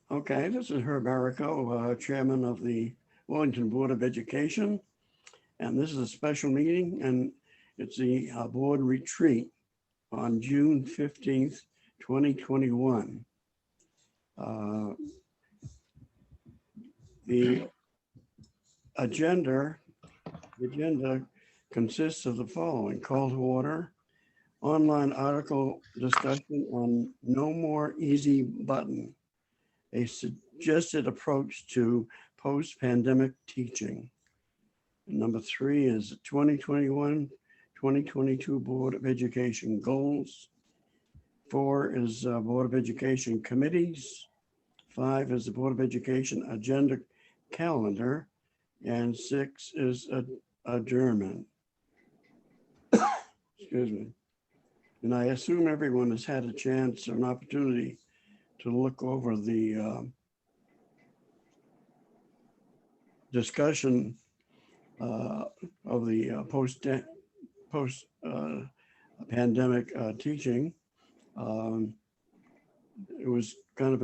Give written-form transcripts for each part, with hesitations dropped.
Okay, this is Herb Arico, Chairman of the Willington Board of Education. And this is a special meeting, and it's the board retreat on June 15th, 2021. The agenda consists of the following: call to order, online article discussion on No More Easy Button, a suggested approach to post-pandemic teaching. Number 3 is 2021-2022 Board of Education goals. 4 is Board of Education committees. 5 is the Board of Education agenda calendar. And 6 is adjournment. Excuse me. And I assume everyone has had a chance or an opportunity to look over the discussion of the post-pandemic teaching. It was kind of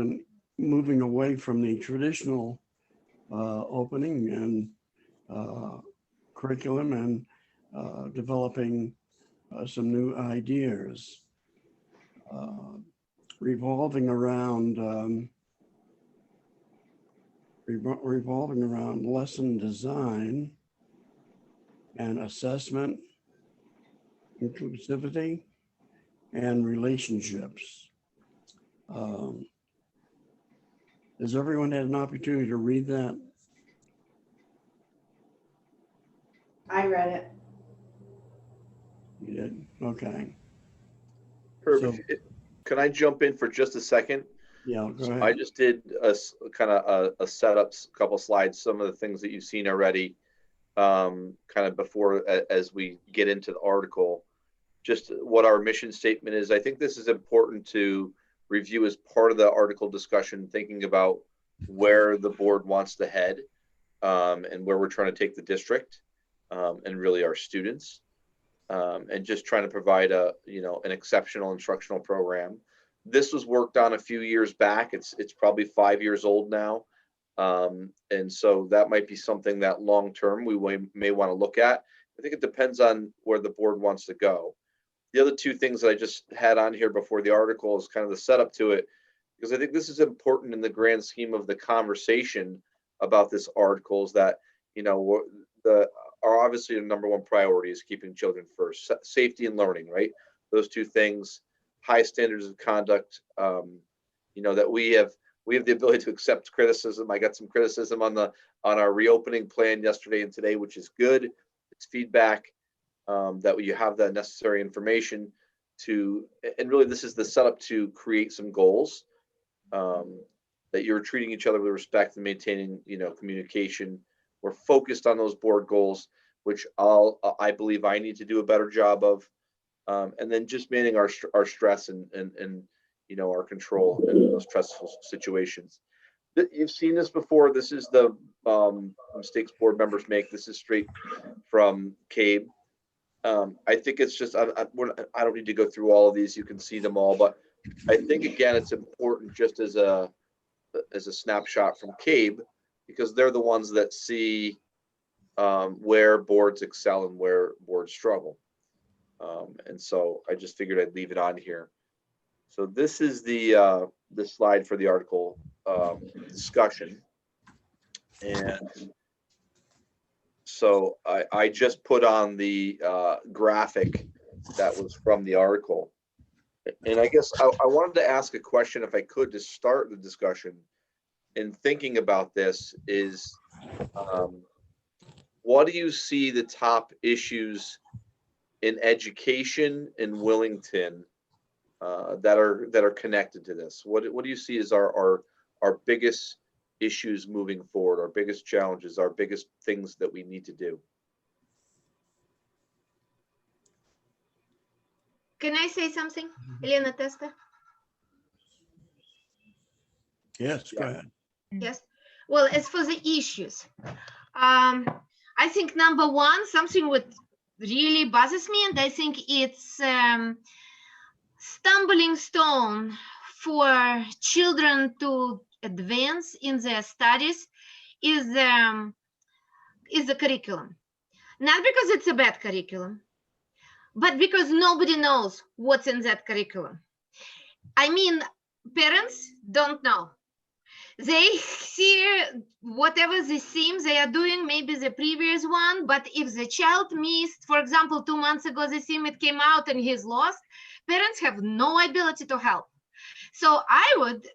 moving away from the traditional opening and curriculum and developing some new ideas revolving around lesson design and assessment, inclusivity, and relationships. Has everyone had an opportunity to read that? I read it. You did? Okay. Herb, So- can I jump in for just a second? Yeah, go ahead. I just did a kind of a setup, a couple slides, some of the things that you've seen already, kind of before as we get into the article, just what our mission statement is. I think this is important to review as part of the article discussion, thinking about where the board wants to head and where we're trying to take the district and really our students, and just trying to provide an exceptional instructional program. This was worked on a few years back. It's probably 5 years old now. And so that might be something that long-term we may want to look at. I think it depends on where the board wants to go. The other two things that I just had on here before the article is kind of the setup to it, because I think this is important in the grand scheme of the conversation about this article, is that, our obviously the number one priority is keeping children first, safety and learning, right? Those two things, high standards of conduct, that we have the ability to accept criticism. I got some criticism on our reopening plan yesterday and today, which is good. It's feedback that you have that necessary information to, and really this is the setup to create some goals, that you're treating each other with respect and maintaining, communication. We're focused on those board goals, which I believe I need to do a better job of, and then just managing our stress and our control in those stressful situations. You've seen this before. This is the mistakes board members make. This is straight from CABE. I think it's just, I don't need to go through all of these. You can see them all, but I think again, it's important just as a snapshot from CABE, because they're the ones that see where boards excel and where boards struggle. And so I just figured I'd leave it on here. So this is the slide for the article discussion. And so I just put on the graphic that was from the article. And I guess I wanted to ask a question, if I could, to start the discussion. In thinking about this is, what do you see the top issues in education in Willington that are connected to this? What do you see as our biggest issues moving forward, our biggest challenges, our biggest things that we need to do? Can I say something, Elena Testa? Yes, go ahead. Yes. Well, as for the issues, I think number one, something what really bothers me, and I think it's stumbling stone for children to advance in their studies is the curriculum. Not because it's a bad curriculum, but because nobody knows what's in that curriculum. I mean, parents don't know. They see whatever the theme they are doing, maybe the previous one, but if the child missed, for example, 2 months ago, the theme it came out and he's lost, parents have no ability to help. So I would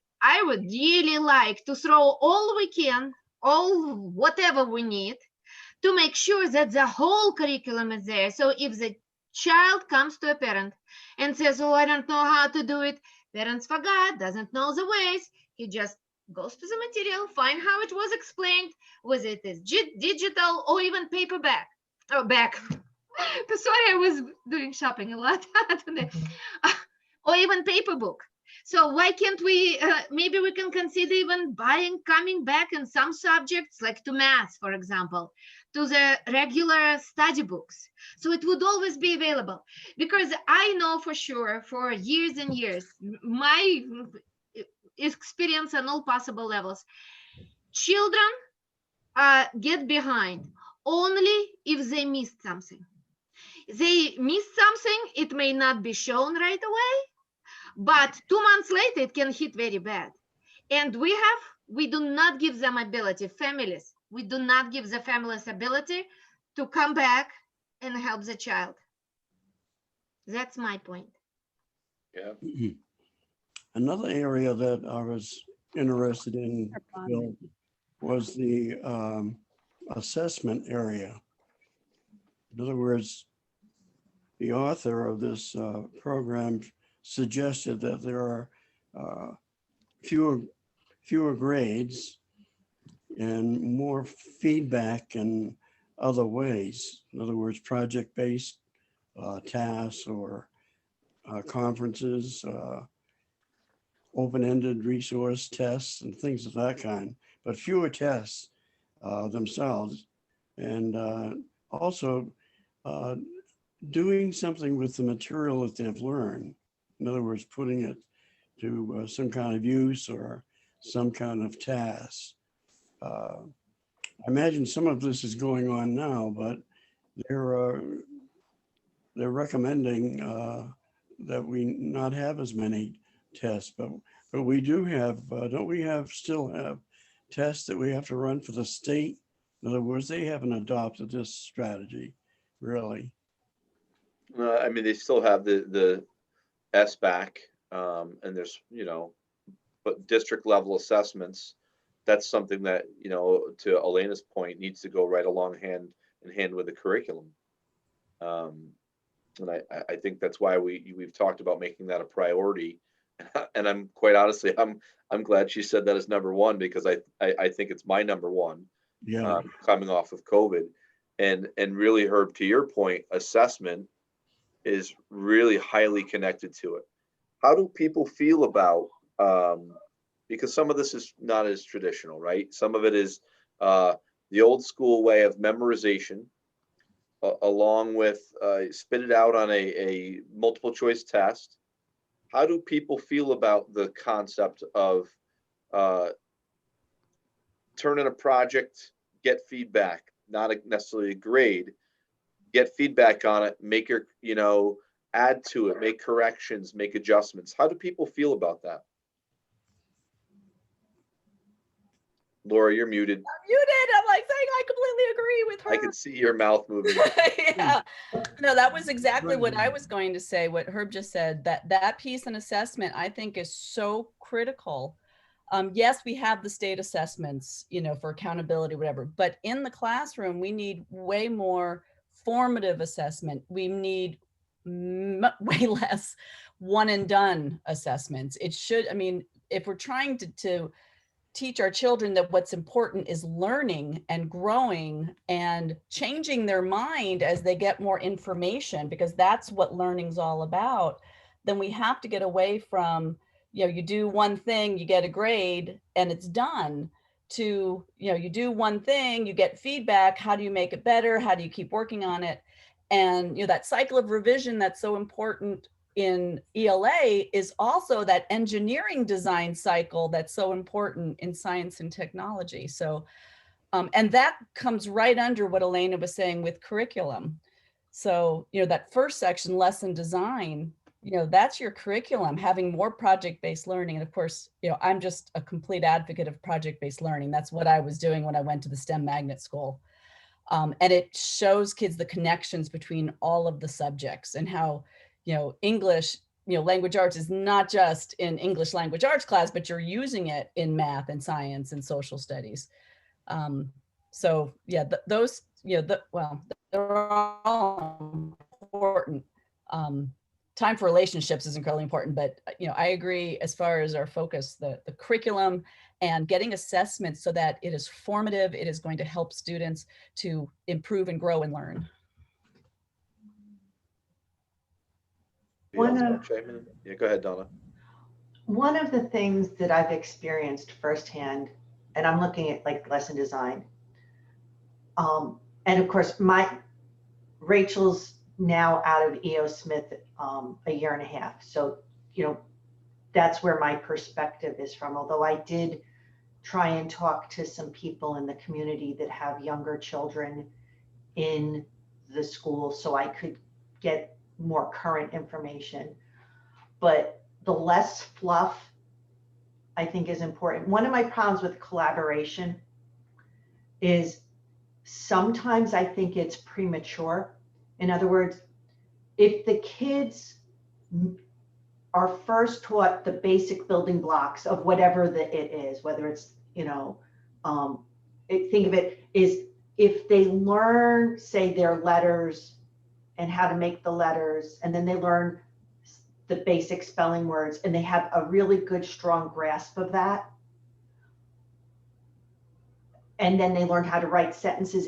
really like to throw all we can, all whatever we need to make sure that the whole curriculum is there. So if the child comes to a parent and says, oh, I don't know how to do it, parents forgot, doesn't know the ways, he just goes to the material, find how it was explained, whether it is digital or even paperback. Oh, back. Sorry, I was doing shopping a lot today. Or even paper book. So why can't we, maybe we can consider even coming back in some subjects, like to math, for example, to the regular study books. So it would always be available. Because I know for sure, for years and years, my experience on all possible levels, children get behind only if they missed something. They missed something, it may not be shown right away, but 2 months later, it can hit very bad. And we do not give them ability, families, we do not give the families ability to come back and help the child. That's my point. Yeah. Another area that I was interested in, Bill, was the assessment area. In other words, the author of this program suggested that there are fewer grades and more feedback in other ways. In other words, project-based tasks or conferences, open-ended resource tests and things of that kind, but fewer tests themselves. And also doing something with the material that they've learned. In other words, putting it to some kind of use or some kind of task. I imagine some of this is going on now, but they're recommending that we not have as many tests, but we do have, don't we still have tests that we have to run for the state? In other words, they haven't adopted this strategy, really. I mean, they still have the SBAC, and there's, but district level assessments, that's something that, to Elena's point, needs to go right along hand in hand with the curriculum. And I think that's why we've talked about making that a priority. And I'm quite honestly, I'm glad she said that as number one, because I think it's my number one. Yeah. Coming off of COVID, and really, Herb, to your point, assessment is really highly connected to it. How do people feel about, because some of this is not as traditional, right? Some of it is the old school way of memorization, along with spit it out on a multiple choice test. How do people feel about the concept of turn in a project, get feedback, not necessarily a grade, get feedback on it, make your, add to it, make corrections, make adjustments? How do people feel about that? Laura, you're muted. I'm muted. I'm like saying I completely agree with her. I can see your mouth moving. Yeah. No, that was exactly what I was going to say, what Herb just said, that piece in assessment, I think, is so critical. Yes, we have the state assessments, for accountability, whatever, but in the classroom, we need way more formative assessment. We need way less one and done assessments. It should, if we're trying to teach our children that what's important is learning and growing and changing their mind as they get more information, because that's what learning's all about, then we have to get away from, you do one thing, you get a grade and it's done, to, you do one thing, you get feedback. How do you make it better? How do you keep working on it? And, that cycle of revision that's so important in ELA is also that engineering design cycle that's so important in science and technology. So, and that comes right under what Elena was saying with curriculum. So, that first section, lesson design, that's your curriculum, having more project-based learning. And of course, I'm just a complete advocate of project-based learning. That's what I was doing when I went to the STEM magnet school. And it shows kids the connections between all of the subjects and how, English, language arts is not just in English language arts class, but you're using it in math and science and social studies. So yeah, those, well, they're all important. Time for relationships is incredibly important, but I agree as far as our focus, the curriculum and getting assessments so that it is formative, it is going to help students to improve and grow and learn. Yeah, go ahead, Donna. One of the things that I've experienced firsthand, and I'm looking at like lesson design, and of course Rachel's now out of EO Smith a year and a half. So, that's where my perspective is from. Although I did try and talk to some people in the community that have younger children in the school so I could get more current information. But the less fluff, I think, is important. One of my problems with collaboration is sometimes I think it's premature. In other words, if the kids are first taught the basic building blocks of whatever it is, whether it's, think of it is if they learn, say, their letters and how to make the letters, and then they learn the basic spelling words and they have a really good, strong grasp of that, and then they learn how to write sentences.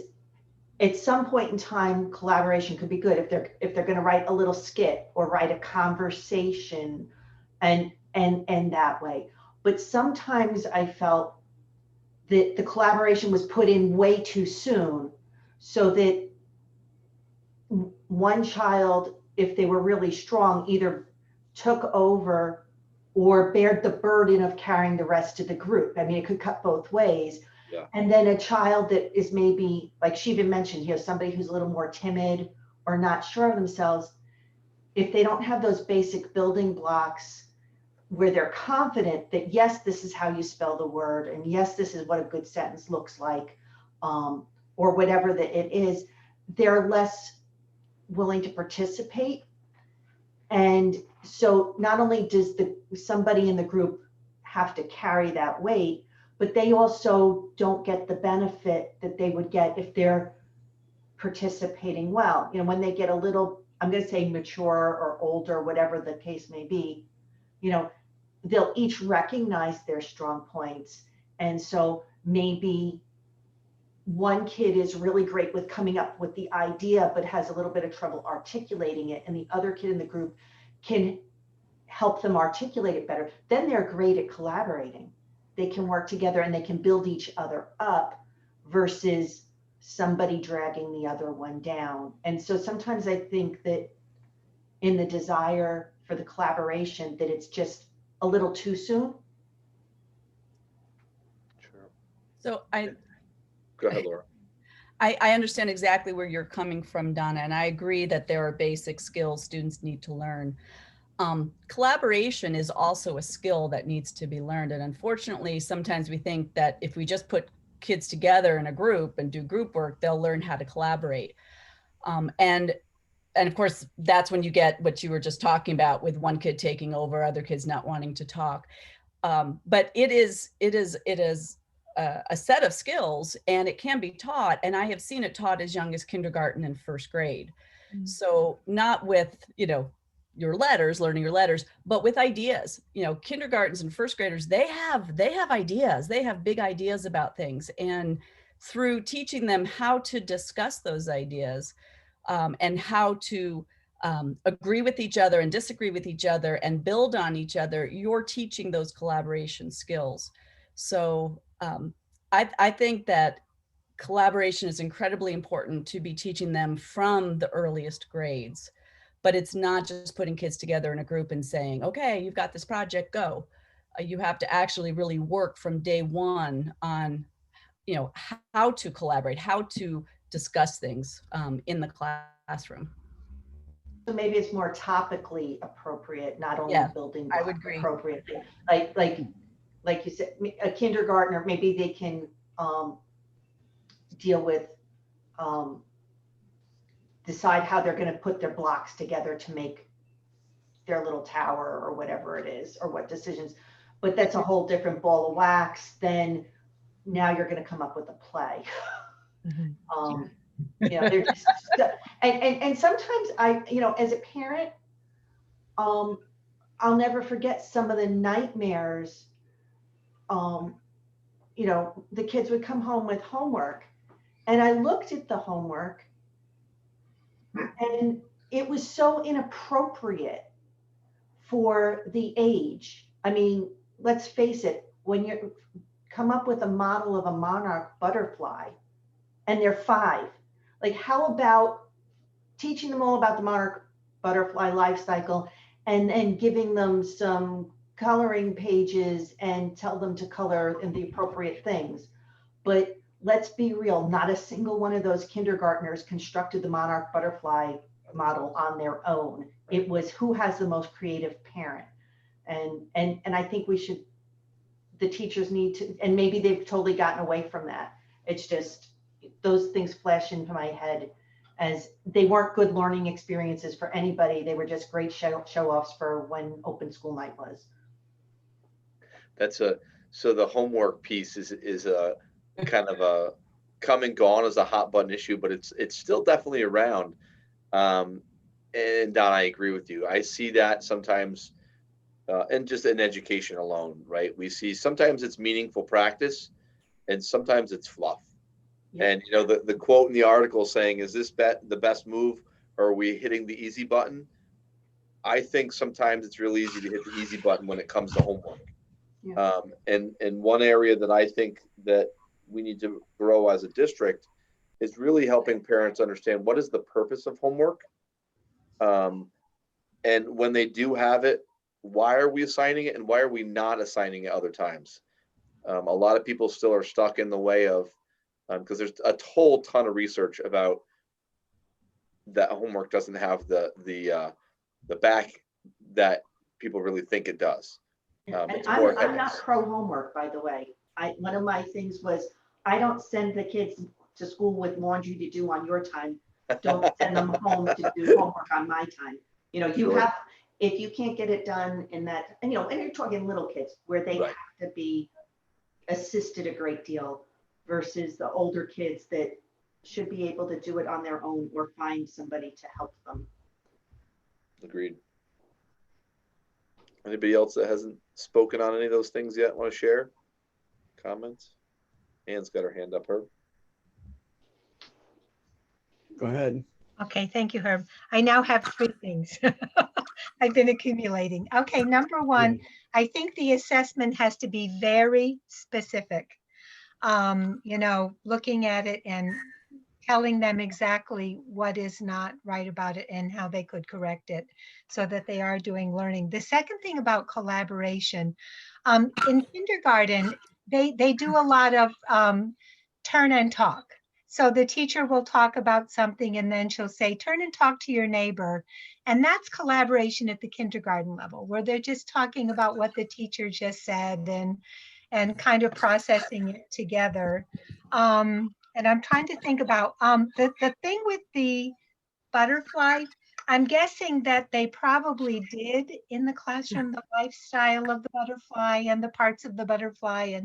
At some point in time, collaboration could be good if they're going to write a little skit or write a conversation, and that way. But sometimes I felt that the collaboration was put in way too soon, so that one child, if they were really strong, either took over or bared the burden of carrying the rest of the group. I mean, it could cut both ways. Yeah. And then a child that is maybe, like she even mentioned, somebody who's a little more timid or not sure of themselves, if they don't have those basic building blocks where they're confident that, yes, this is how you spell the word, and yes, this is what a good sentence looks like, or whatever that it is, they're less willing to participate. And so not only does somebody in the group have to carry that weight, but they also don't get the benefit that they would get if they're participating well. When they get a little, I'm going to say mature or older, whatever the case may be, they'll each recognize their strong points. And so maybe one kid is really great with coming up with the idea, but has a little bit of trouble articulating it. And the other kid in the group can help them articulate it better. Then they're great at collaborating. They can work together and they can build each other up versus somebody dragging the other one down. And so sometimes I think that in the desire for the collaboration, that it's just a little too soon. Sure. So Go ahead, Laura. I understand exactly where you're coming from, Donna, and I agree that there are basic skills students need to learn. Collaboration is also a skill that needs to be learned. And unfortunately, sometimes we think that if we just put kids together in a group and do group work, they'll learn how to collaborate. And of course, that's when you get what you were just talking about with one kid taking over, other kids not wanting to talk. But it is a set of skills, and it can be taught. And I have seen it taught as young as kindergarten and first grade. Mm-hmm. So not with, your letters, learning your letters, but with ideas. Kindergartens and first graders, they have ideas. They have big ideas about things. And through teaching them how to discuss those ideas, and how to agree with each other and disagree with each other and build on each other, you're teaching those collaboration skills. So I think that collaboration is incredibly important to be teaching them from the earliest grades. but it's not just putting kids together in a group and saying, okay, you've got this project, go. You have to actually really work from day one on, you know, how to collaborate, how to discuss things in the classroom. So maybe it's more topically appropriate, not only Yeah, building I block would agree. appropriately. Like you said, a kindergartner, maybe they can deal with, decide how they're going to put their blocks together to make their little tower or whatever it is, or what decisions. But that's a whole different ball of wax. Then now you're going to come up with a play. You know, they're just, and sometimes I, you know, as a parent, I'll never forget some of the nightmares. You know, the kids would come home with homework, and I looked at the homework, and it was so inappropriate for the age. I mean, let's face it, when you come up with a model of a monarch butterfly and they're 5, like, how about teaching them all about the monarch butterfly life cycle and then giving them some coloring pages and tell them to color in the appropriate things. But let's be real, not a single one of those kindergartners constructed the monarch butterfly model on their own. It was who has the most creative parent. And I think we should, the teachers need to, and maybe they've totally gotten away from that. It's just, those things flash into my head as they weren't good learning experiences for anybody. They were just great show-offs for when open school night was. So the homework piece is a kind of a come and gone as a hot button issue, but it's still definitely around. And Don, I agree with you. I see that sometimes, and just in education alone, right? We see sometimes it's meaningful practice, and sometimes it's fluff. Yeah. And you know, the quote in the article saying, "Is this the best move, or are we hitting the easy button?" I think sometimes it's really easy to hit the easy button when it comes to homework. Yeah. And one area that I think that we need to grow as a district is really helping parents understand what is the purpose of homework. And when they do have it, why are we assigning it and why are we not assigning it other times? A lot of people still are stuck in the way of, because there's a whole ton of research about that homework doesn't have the back that people really think it does. And I'm not pro homework, by the way. One of my things was, I don't send the kids to school with laundry to do on your time. Don't send them home to do homework on my time. You know, you have, if you can't get it done in that, and you know, and you're talking little kids where they have to be assisted a great deal versus the older kids that should be able to do it on their own or find somebody to help them. Agreed. Anybody else that hasn't spoken on any of those things yet want to share? Comments? Anne's got her hand up, Herb. Go ahead. Okay, thank you, Herb. I now have 3 things I've been accumulating. Okay, number 1, I think the assessment has to be very specific. You know, looking at it and telling them exactly what is not right about it and how they could correct it so that they are doing learning. The second thing about collaboration, in kindergarten, they do a lot of turn and talk. So the teacher will talk about something and then she'll say, turn and talk to your neighbor. And that's collaboration at the kindergarten level, where they're just talking about what the teacher just said and kind of processing it together. And I'm trying to think about the thing with the butterfly. I'm guessing that they probably did in the classroom the lifestyle of the butterfly and the parts of the butterfly,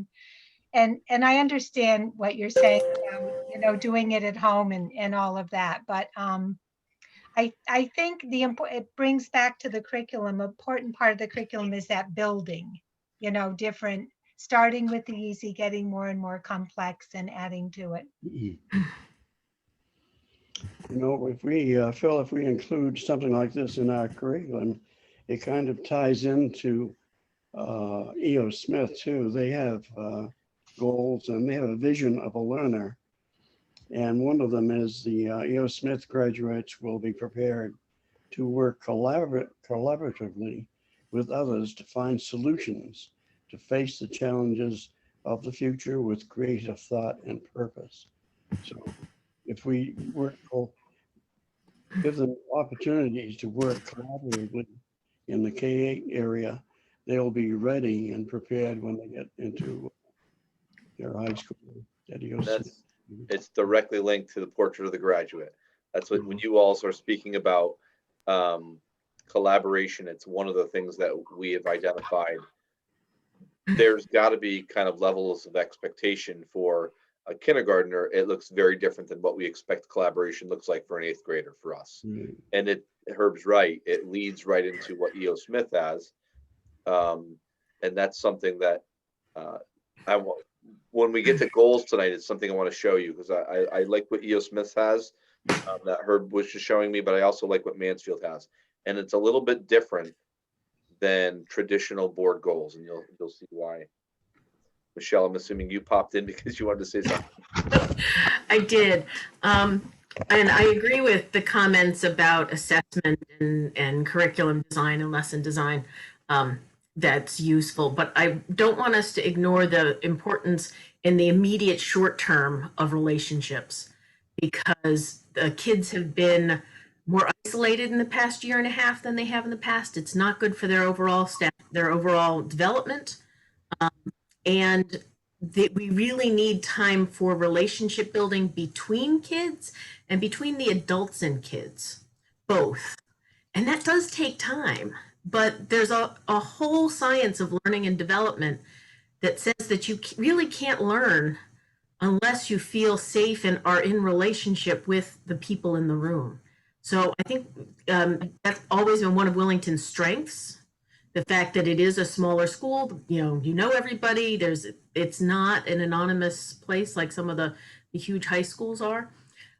and I understand what you're saying about, you know, doing it at home and all of that. But I think it brings back to the curriculum. Important part of the curriculum is that building, you know, different, starting with the easy, getting more and more complex and adding to it. You know, if we, Phil, if we include something like this in our curriculum, it kind of ties into E.O. Smith too. They have goals and they have a vision of a learner. And one of them is the E.O. Smith graduates will be prepared to work collaboratively with others to find solutions to face the challenges of the future with creative thought and purpose. So if we give them opportunities to work collaboratively in the K-8 area, they'll be ready and prepared when they get into their high school. It's directly linked to the portrait of the graduate. That's what, when you all are speaking about collaboration, it's one of the things that we have identified. There's got to be kind of levels of expectation for a kindergartner. It looks very different than what we expect collaboration looks like for an 8th grader for us. And Herb's right. It leads right into what E.O. Smith has. And that's something that when we get to goals tonight, it's something I want to show you, because I like what E.O. Smith has that Herb was just showing me, but I also like what Mansfield has. And it's a little bit different than traditional board goals, and you'll see why. Michelle, I'm assuming you popped in because you wanted to say something. I did. And I agree with the comments about assessment and curriculum design and lesson design. That's useful, but I don't want us to ignore the importance in the immediate short term of relationships, because the kids have been more isolated in the past year and a half than they have in the past. It's not good for their overall development. And we really need time for relationship building between kids and between the adults and kids, both. And that does take time, but there's a whole science of learning and development that says that you really can't learn unless you feel safe and are in relationship with the people in the room. So I think that's always been one of Willington's strengths. The fact that it is a smaller school, you know everybody. It's not an anonymous place like some of the huge high schools are.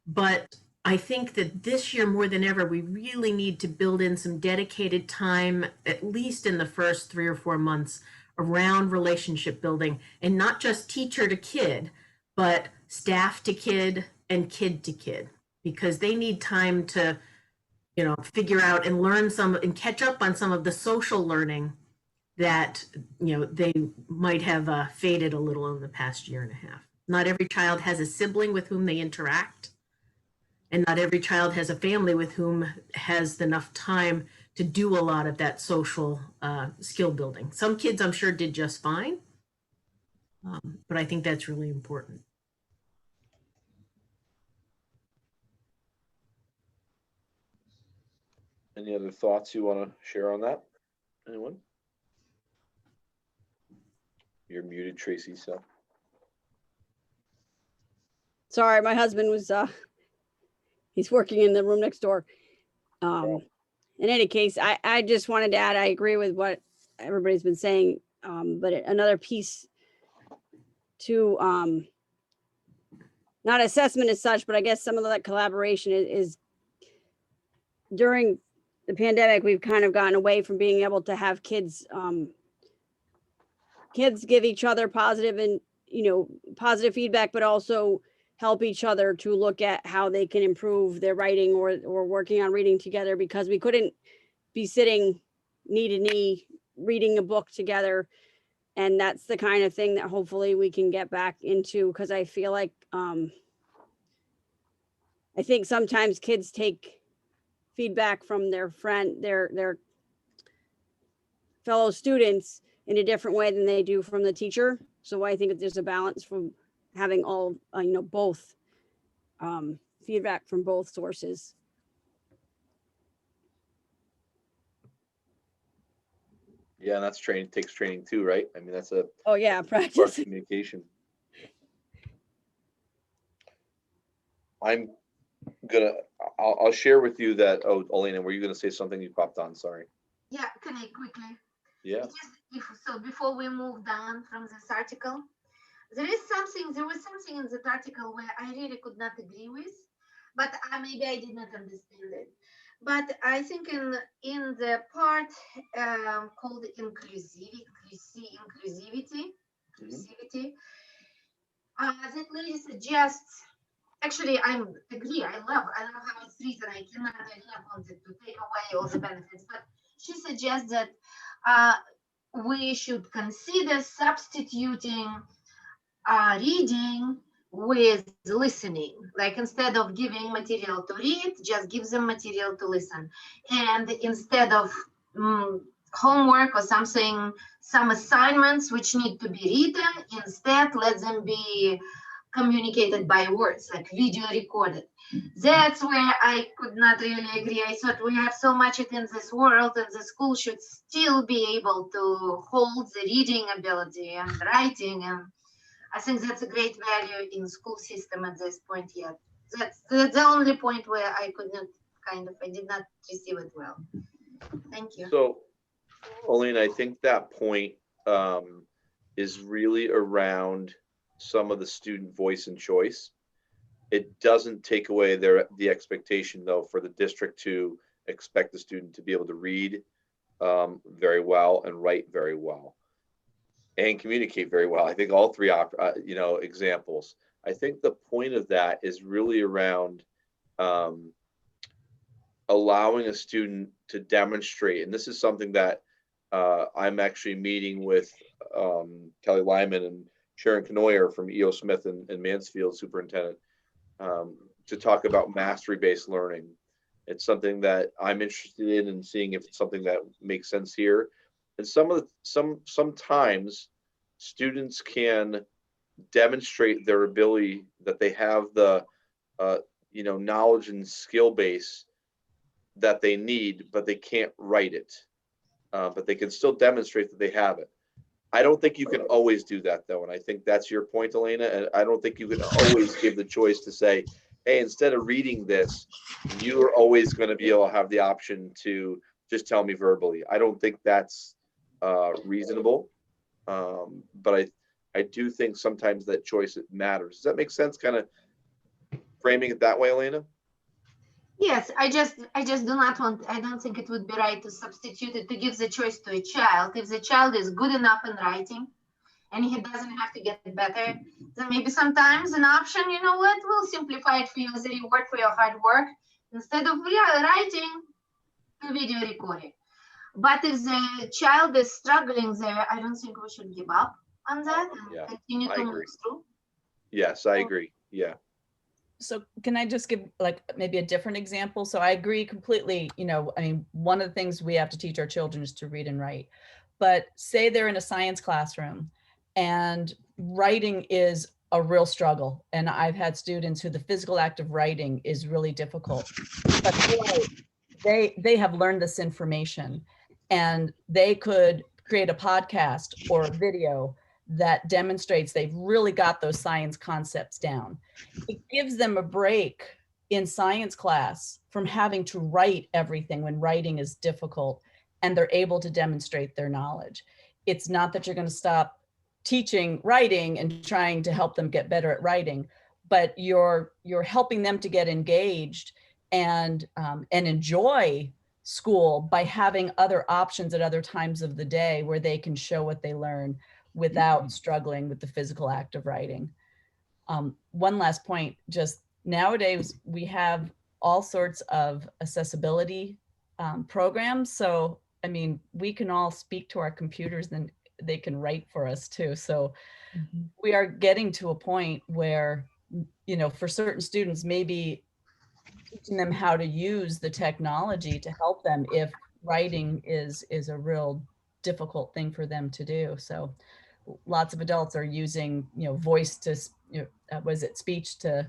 But I think that this year more than ever, we really need to build in some dedicated time, at least in the first 3 or 4 months, around relationship building, and not just teacher to kid, but staff to kid and kid to kid, because they need time to figure out and learn and catch up on some of the social learning that, they might have faded a little in the past year and a half. Not every child has a sibling with whom they interact, and not every child has a family with whom has enough time to do a lot of that social skill building. Some kids, I'm sure, did just fine, but I think that's really important. Any other thoughts you want to share on that? Anyone? You're muted, Tracy. So sorry, my husband was he's working in the room next door. In any case, I just wanted to add, I agree with what everybody's been saying, but another piece to not assessment as such, but I guess some of that collaboration is during the pandemic, we've kind of gotten away from being able to have kids give each other positive and positive feedback, but also help each other to look at how they can improve their writing or working on reading together, because we couldn't be sitting knee to knee reading a book together. And that's the kind of thing that hopefully we can get back into, because I feel like I think sometimes kids take feedback from their fellow students in a different way than they do from the teacher. So I think that there's a balance from having all, both feedback from both sources. yeah, and that's training, takes training too, right? I mean, that's Practice communication. I'll share with you that. Oh, Olena, were you going to say something? You popped on. Sorry. Yeah, can I quickly? Yeah. So before we move on from this article, there was something in that article where I really could not agree with, but maybe I did not understand it. But I think in the part called inclusivity, that lady suggests. Actually, I agree. I love how it street, and I cannot want it to take away all the benefits. But she suggests that we should consider substituting reading with listening. Like instead of giving material to read, just give them material to listen. And instead of homework or something, some assignments which need to be written, instead let them be communicated by words, like video recorded. That's where I could not really agree. I thought we have so much in this world, and the school should still be able to hold the reading ability and writing, and I think that's a great value in school system at this point yet. That's the only point where I could not I did not receive it well. Thank you. So, Olena, I think that point is really around some of the student voice and choice. It doesn't take away the expectation, though, for the district to expect the student to be able to read very well and write very well and communicate very well. I think all three examples. I think the point of that is really around allowing a student to demonstrate, and this is something that I'm actually meeting with Kelly Lyman and Sharon Knoyer from E.O. Smith and Mansfield superintendent to talk about mastery-based learning. It's something that I'm interested in and seeing if it's something that makes sense here. And sometimes students can demonstrate their ability that they have the knowledge and skill base that they need, but they can't write it. But they can still demonstrate that they have it. I don't think you can always do that, though, and I think that's your point, Elena. And I don't think you can always give the choice to say, hey, instead of reading this, you're always going to be able to have the option to just tell me verbally. I don't think that's reasonable, but I do think sometimes that choice matters. Does that make sense, kind of framing it that way, Elena? Yes, I just do not want, I don't think it would be right to substitute it, to give the choice to a child. If the child is good enough in writing and he doesn't have to get better, then maybe sometimes an option, you know what, we'll simplify it for you as a reward for your hard work. Instead of writing, video recording. But if the child is struggling there, I don't think we should give up on that and continue to move through. Yes, I agree. Yeah. So can I just give like maybe a different example? So I agree completely. I mean, one of the things we have to teach our children is to read and write. But say they're in a science classroom and writing is a real struggle. And I've had students who the physical act of writing is really difficult. But they have learned this information and they could create a podcast or a video that demonstrates they've really got those science concepts down. It gives them a break in science class from having to write everything when writing is difficult, and they're able to demonstrate their knowledge. It's not that you're going to stop teaching writing and trying to help them get better at writing, but you're helping them to get engaged and enjoy school by having other options at other times of the day where they can show what they learn without struggling with the physical act of writing. One last point, just nowadays we have all sorts of accessibility programs. So, I mean, we can all speak to our computers and they can write for us too. So we are getting to a point where, for certain students, maybe teaching them how to use the technology to help them if writing is a real difficult thing for them to do. So lots of adults are using, voice to, was it speech to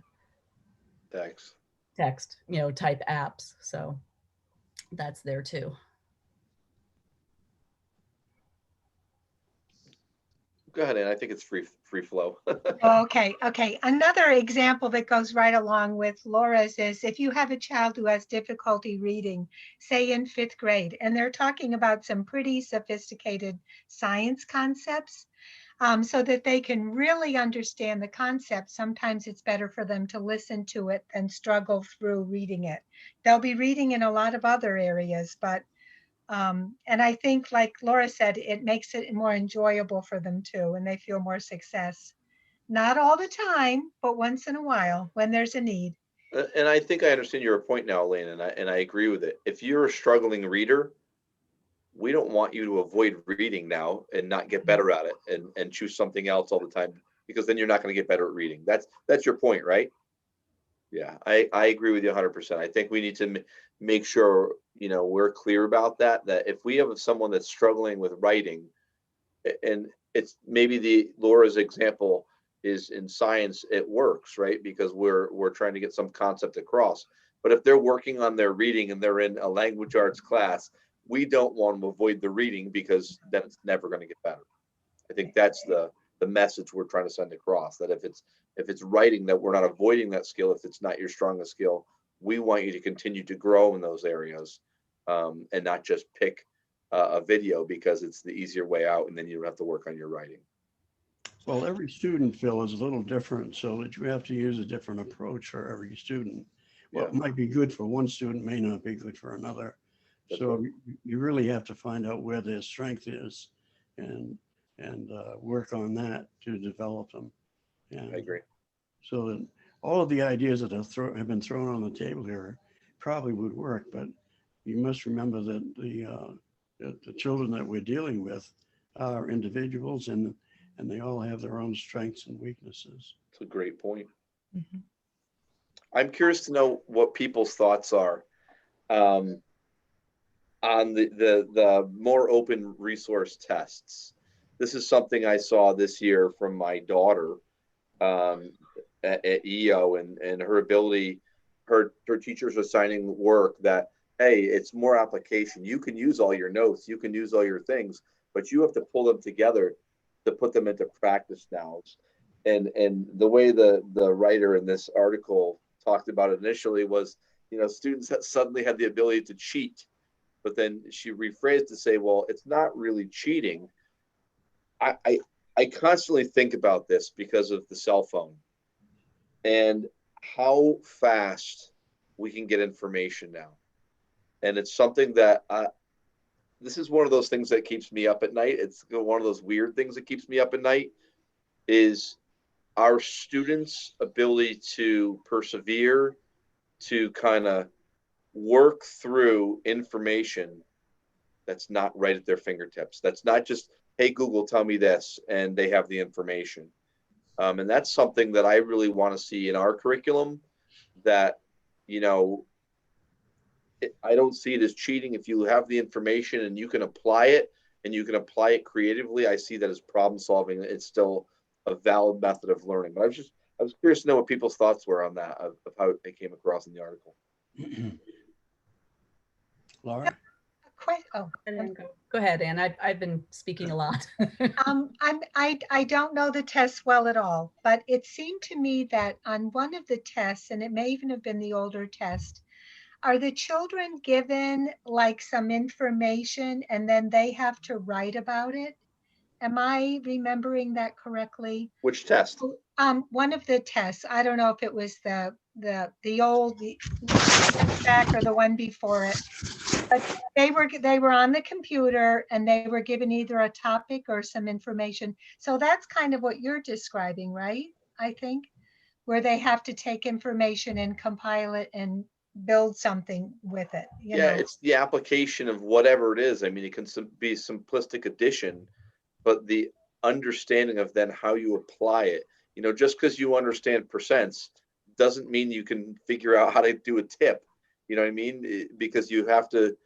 text, type apps. So that's there too. Go ahead, and I think it's free flow. Okay. Another example that goes right along with Laura's is if you have a child who has difficulty reading, say in 5th grade, and they're talking about some pretty sophisticated science concepts, so that they can really understand the concept, sometimes it's better for them to listen to it than struggle through reading it. They'll be reading in a lot of other areas, but and I think, like Laura said, it makes it more enjoyable for them too, and they feel more success. Not all the time, but once in a while when there's a need. And I think I understand your point now, Elaine, and I agree with it. If you're a struggling reader, we don't want you to avoid reading now and not get better at it and choose something else all the time, because then you're not going to get better at reading. That's your point, right? Yeah, I agree with you 100%. I think we need to make sure, we're clear about that if we have someone that's struggling with writing, and it's maybe Laura's example is in science, it works, right? Because we're trying to get some concept across. But if they're working on their reading and they're in a language arts class, we don't want to avoid the reading, because then it's never going to get better. I think that's the message we're trying to send across, that if it's writing, that we're not avoiding that skill. If it's not your strongest skill, we want you to continue to grow in those areas, and not just pick a video because it's the easier way out, and then you don't have to work on your writing. Well, every student, Phil, is a little different, so that you have to use a different approach for every student. What might be good for one student may not be good for another. That's So right. you really have to find out where their strength is and work on that to develop them. And I agree. so that all of the ideas that have been thrown on the table here probably would work, but you must remember that the children that we're dealing with are individuals, and they all have their own strengths and weaknesses. It's a great point. Mhm. I'm curious to know what people's thoughts are on the more open resource tests. This is something I saw this year from my daughter at EO, and her ability, her teachers assigning work that, hey, it's more application. You can use all your notes, you can use all your things, but you have to pull them together to put them into practice now. And the way the writer in this article talked about it initially was, students that suddenly had the ability to cheat, but then she rephrased to say, well, it's not really cheating. I constantly think about this because of the cell phone and how fast we can get information now. And it's something that this is one of those things that keeps me up at night. It's one of those weird things that keeps me up at night, is our students' ability to persevere, to kind of work through information that's not right at their fingertips. That's not just, hey, Google, tell me this, and they have the information. And that's something that I really want to see in our curriculum, that, I don't see it as cheating. If you have the information and you can apply it, and you can apply it creatively, I see that as problem solving. It's still a valid method of learning. But I was curious to know what people's thoughts were on that, of how it came across in the article. Laura? Oh, Go ahead, Anne. I've been speaking a lot. I don't know the tests well at all, but it seemed to me that on one of the tests, and it may even have been the older test, are the children given like some information and then they have to write about it? Am I remembering that correctly? Which test? One of the tests. I don't know if it was the old back or the one before it. But they were on the computer and they were given either a topic or some information. So that's kind of what you're describing, right? I think, where they have to take information and compile it and build something with it. It's the application of whatever it is. I mean, it can be simplistic addition, but the understanding of then how you apply it, just because you understand percents doesn't mean you can figure out how to do a tip. You know what I mean? Because you have to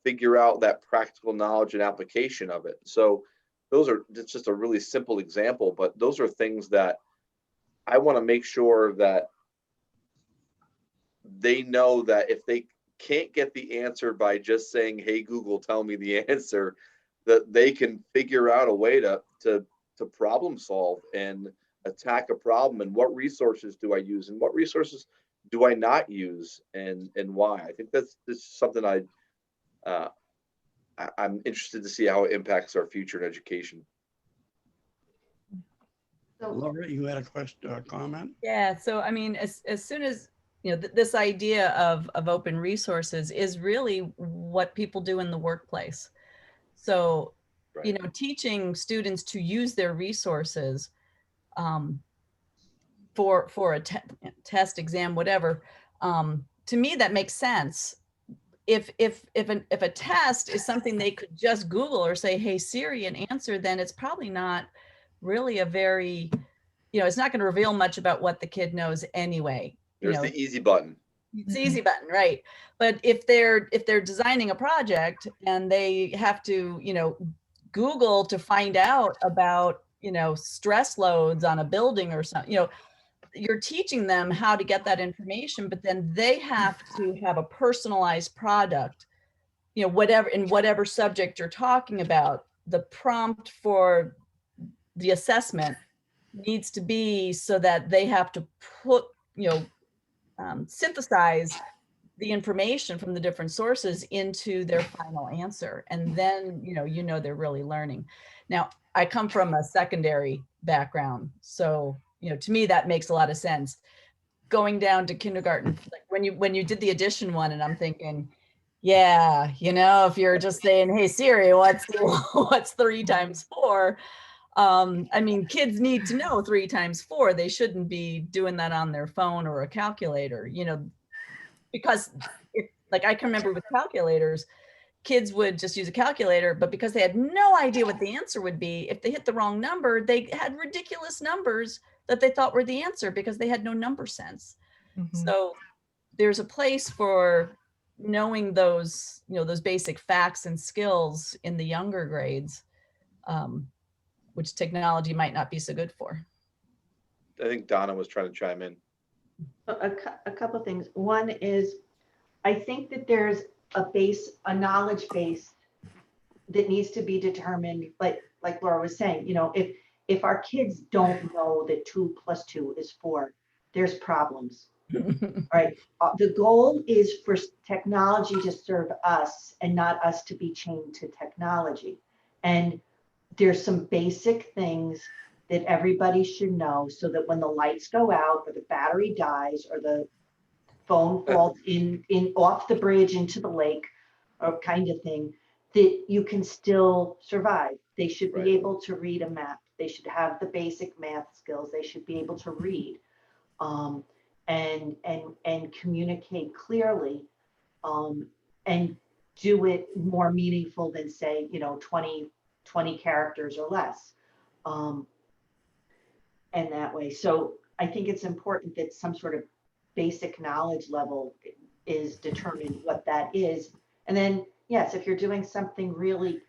figure out that practical knowledge and application of it. So it's just a really simple example, but those are things that I want to make sure that they know that if they can't get the answer by just saying, hey, Google, tell me the answer, that they can figure out a way to problem solve and attack a problem. And what resources do I use and what resources do I not use, and why? I think that's something I'm interested to see how it impacts our future in education. Laura, you had a question or comment? Yeah. So, I mean, as soon as, this idea of open resources is really what people do in the workplace. So, Right. Teaching students to use their resources for a test, exam, whatever, To me, that makes sense. If a test is something they could just Google or say, hey Siri, an answer, then it's probably not really a very, it's not going to reveal much about what the kid knows anyway. There's the easy button. It's the easy button, right? But if they're designing a project and they have to, Google to find out about, stress loads on a building or something, you're teaching them how to get that information, but then they have to have a personalized product, whatever subject you're talking about. The prompt for the assessment needs to be so that they have to put, synthesize the information from the different sources into their final answer. And then, they're really learning. Now, I come from a secondary background. So, to me, that makes a lot of sense. Going down to kindergarten, like when you did the addition one, and I'm thinking, yeah, if you're just saying, hey Siri, what's 3 times 4? I mean, kids need to know 3 times 4. They shouldn't be doing that on their phone or a calculator, because like I can remember with calculators, kids would just use a calculator, but because they had no idea what the answer would be, if they hit the wrong number, they had ridiculous numbers that they thought were the answer because they had no number sense. So there's a place for knowing those, those basic facts and skills in the younger grades, which technology might not be so good for. I think Donna was trying to chime in. A couple of things. One is, I think that there's a knowledge base that needs to be determined, like Laura was saying, if our kids don't know that 2 + 2 is 4, there's problems. Right. The goal is for technology to serve us and not us to be chained to technology. And there's some basic things that everybody should know so that when the lights go out or the battery dies or the phone falls in off the bridge into the lake or kind of thing, that you can still survive. They should be able to read a map. They should have the basic math skills. They should be able to read and communicate clearly and do it more meaningful than say, 20 characters or less. And that way. So I think it's important that some sort of basic knowledge level is determined what that is. And then, yes, if you're doing something really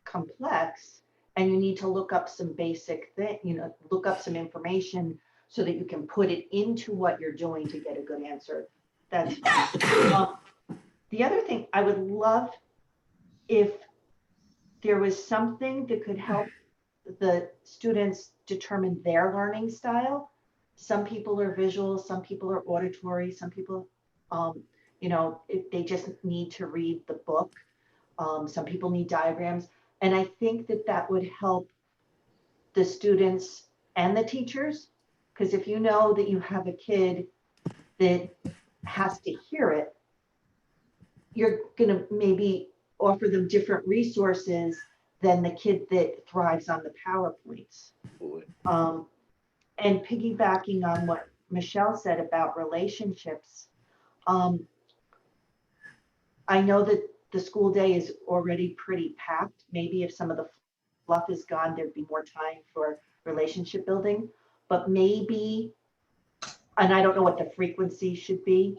complex and you need to look up some basic thing, look up some information so that you can put it into what you're doing to get a good answer, that's fine. The other thing, I would love if there was something that could help the students determine their learning style. Some people are visual, some people are auditory, some people, if they just need to read the book. Some people need diagrams. And I think that would help the students and the teachers, because if you know that you have a kid that has to hear it, you're gonna maybe offer them different resources than the kid that thrives on the PowerPoints. And piggybacking on what Michelle said about relationships, I know that the school day is already pretty packed. Maybe if some of the fluff is gone, there'd be more time for relationship building, but maybe, and I don't know what the frequency should be,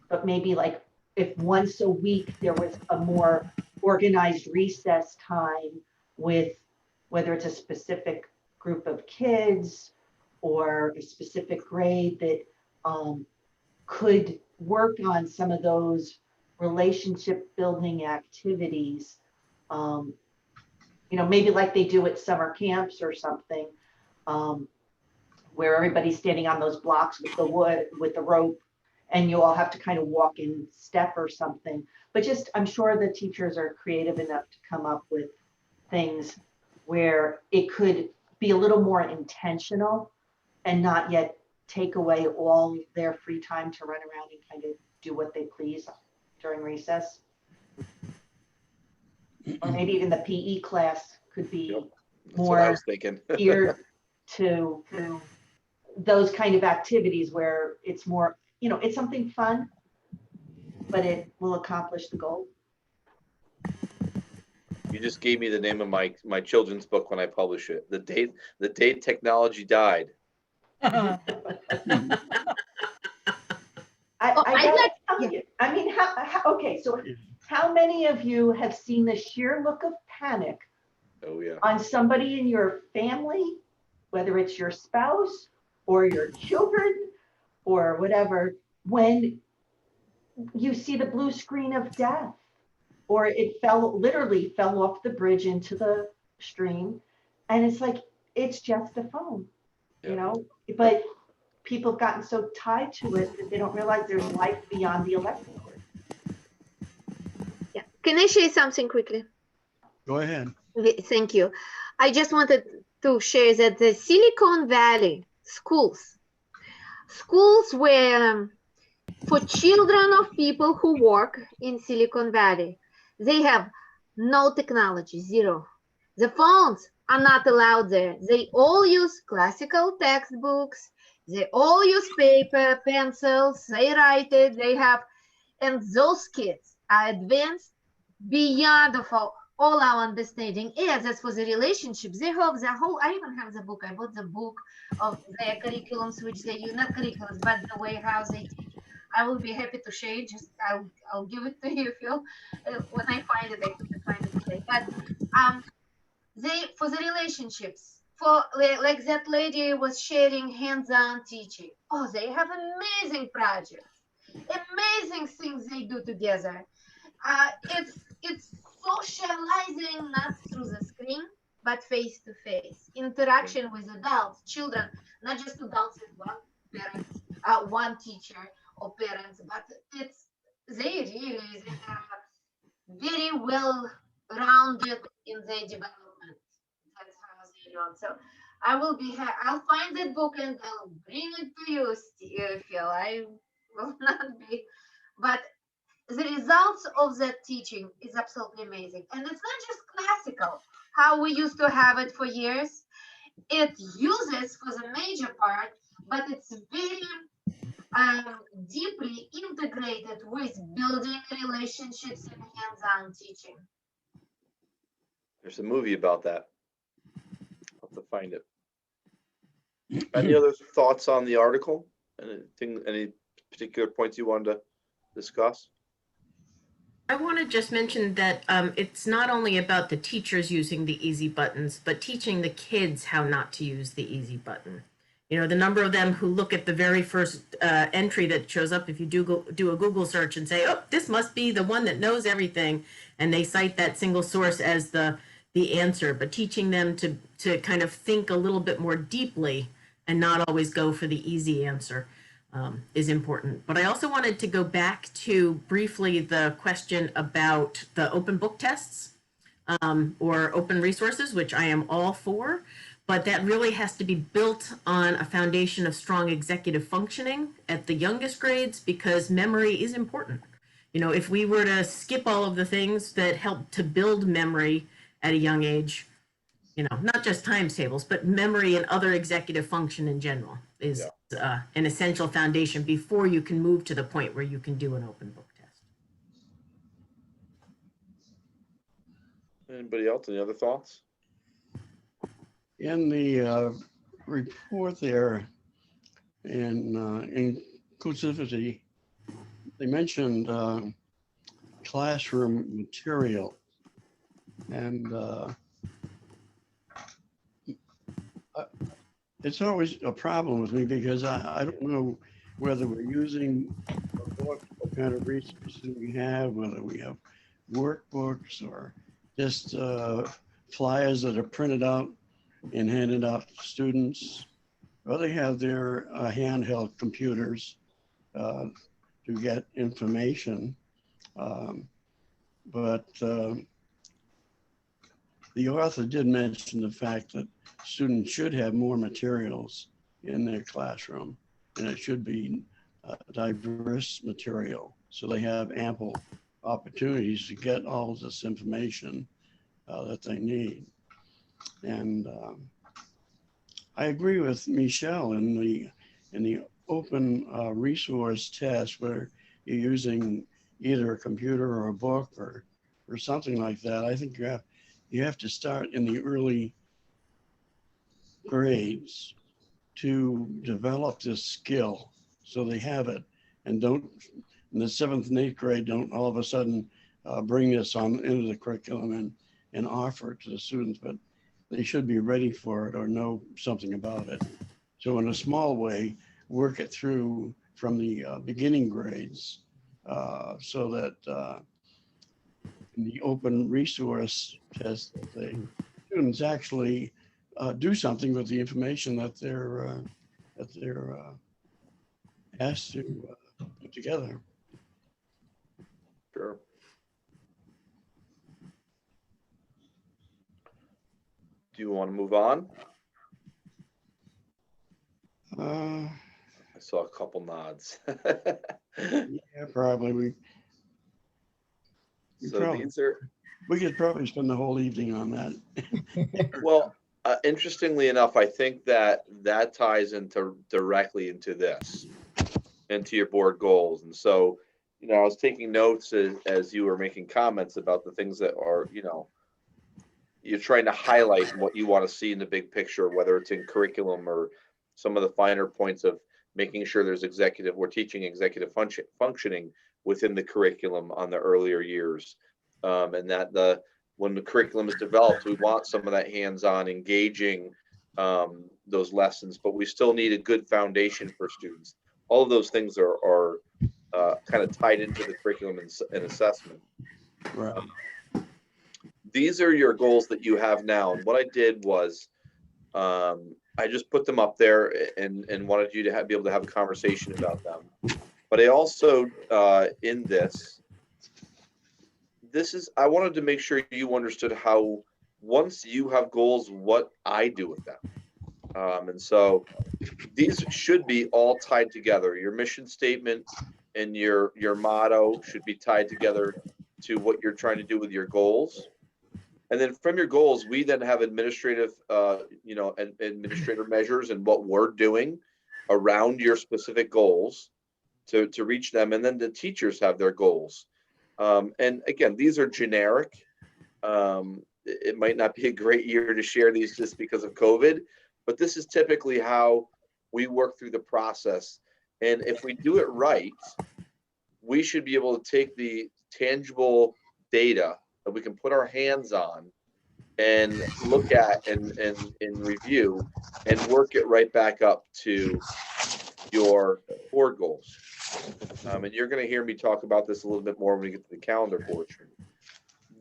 but maybe like if once a week there was a more organized recess time with whether it's a specific group of kids or a specific grade that could work on some of those relationship building activities, maybe like they do at summer camps or something, where everybody's standing on those blocks with the wood, with the rope, and you all have to kind of walk in step or something. But just, I'm sure the teachers are creative enough to come up with things where it could be a little more intentional and not yet take away all their free time to run around and kind of do what they please during recess. Or maybe even the PE class could be more geared to those kind of activities where it's more it's something fun, but it will accomplish the goal. You just gave me the name of my children's book when I publish it. The day technology died. I Oh, I gotta like- tell yeah. you, I mean, okay, so how many of you have seen the sheer look of panic Oh yeah. on somebody in your family, whether it's your spouse or your children or whatever, when you see the blue screen of death, or it literally fell off the bridge into the stream, and it's like, it's just a phone, Yeah. but people have gotten so tied to it that they don't realize there's life beyond the electric cord. Yeah. Can I share something quickly? Go ahead. Thank you. I just wanted to share that the Silicon Valley schools were for children of people who work in Silicon Valley. They have no technology, zero. The phones are not allowed there. They all use classical textbooks. They all use paper, pencils. They write it. And those kids are advanced beyond of all our understanding. Yes, as for the relationships, they have the whole, I even have the book. I bought the book of their curriculums, which they use, not curriculums, but the way how they teach. I will be happy to share it. Just I'll give it to you, Phil, when I find it. I couldn't find it today. But they, for the relationships, for like that lady was sharing hands-on teaching. Oh, they have amazing projects, amazing things they do together. It's socializing not through the screen, but face to face interaction with adults, children, not just adults with one parent, one teacher or parents, but they are very well rounded in their development. That's how they learn. So I'll find that book and I'll bring it to you, Phil. I will not be, but the results of that teaching is absolutely amazing. And it's not just classical, how we used to have it for years. It uses for the major part, but it's very deeply integrated with building relationships and hands-on teaching. There's a movie about that. I'll have to find it. Any other thoughts on the article? Any particular points you wanted to discuss? I want to just mention that it's not only about the teachers using the easy buttons, but teaching the kids how not to use the easy button. The number of them who look at the very first entry that shows up if you do a Google search and say, oh, this must be the one that knows everything, and they cite that single source as the answer, but teaching them to kind of think a little bit more deeply and not always go for the easy answer is important. But I also wanted to go back to briefly the question about the open book tests or open resources, which I am all for. But that really has to be built on a foundation of strong executive functioning at the youngest grades, because memory is important. If we were to skip all of the things that help to build memory at a young age, not just times tables, but memory and other executive function in general is an essential foundation before you can move to the point where you can do an open book test. Anybody else? Any other thoughts? In the report there, in inclusivity, they mentioned classroom material, and it's always a problem with me because I don't know whether we're using a book, what kind of resources we have, whether we have workbooks or just flyers that are printed out and handed out to students, or they have their handheld computers to get information. But the author did mention the fact that students should have more materials in their classroom, and it should be diverse material, so they have ample opportunities to get all this information that they need. And I agree with Michelle in the open resource test where you're using either a computer or a book or something like that, I think you have to start in the early grades to develop this skill so they have it, and don't in the 7th and 8th grade don't all of a sudden bring this on into the curriculum and offer it to the students, but they should be ready for it or know something about it. So in a small way, work it through from the beginning grades so that in the open resource test, the students actually do something with the information that they're asked to put together. Sure. Do you want to move on? I saw a couple nods. Yeah, probably. We could probably spend the whole evening on that. Well, interestingly enough, I think that ties directly into this, into your board goals. And so, I was taking notes as you were making comments about the things that are, you're trying to highlight what you want to see in the big picture, whether it's in curriculum or some of the finer points of making sure we're teaching executive functioning within the curriculum on the earlier years. And that when the curriculum is developed, we want some of that hands-on engaging those lessons, but we still need a good foundation for students. All of those things are kind of tied into the curriculum and assessment. Right. These are your goals that you have now. And what I did was I just put them up there and wanted you to be able to have a conversation about them. But I also, in this is, I wanted to make sure you understood how, once you have goals, what I do with them. And so these should be all tied together. Your mission statement and your motto should be tied together to what you're trying to do with your goals. And then from your goals, we then have administrative measures and what we're doing around your specific goals to reach them. And then the teachers have their goals. And again, these are generic. It might not be a great year to share these just because of COVID, but this is typically how we work through the process. And if we do it right, we should be able to take the tangible data that we can put our hands on and look at and review and work it right back up to your board goals. And you're going to hear me talk about this a little bit more when we get to the calendar portion.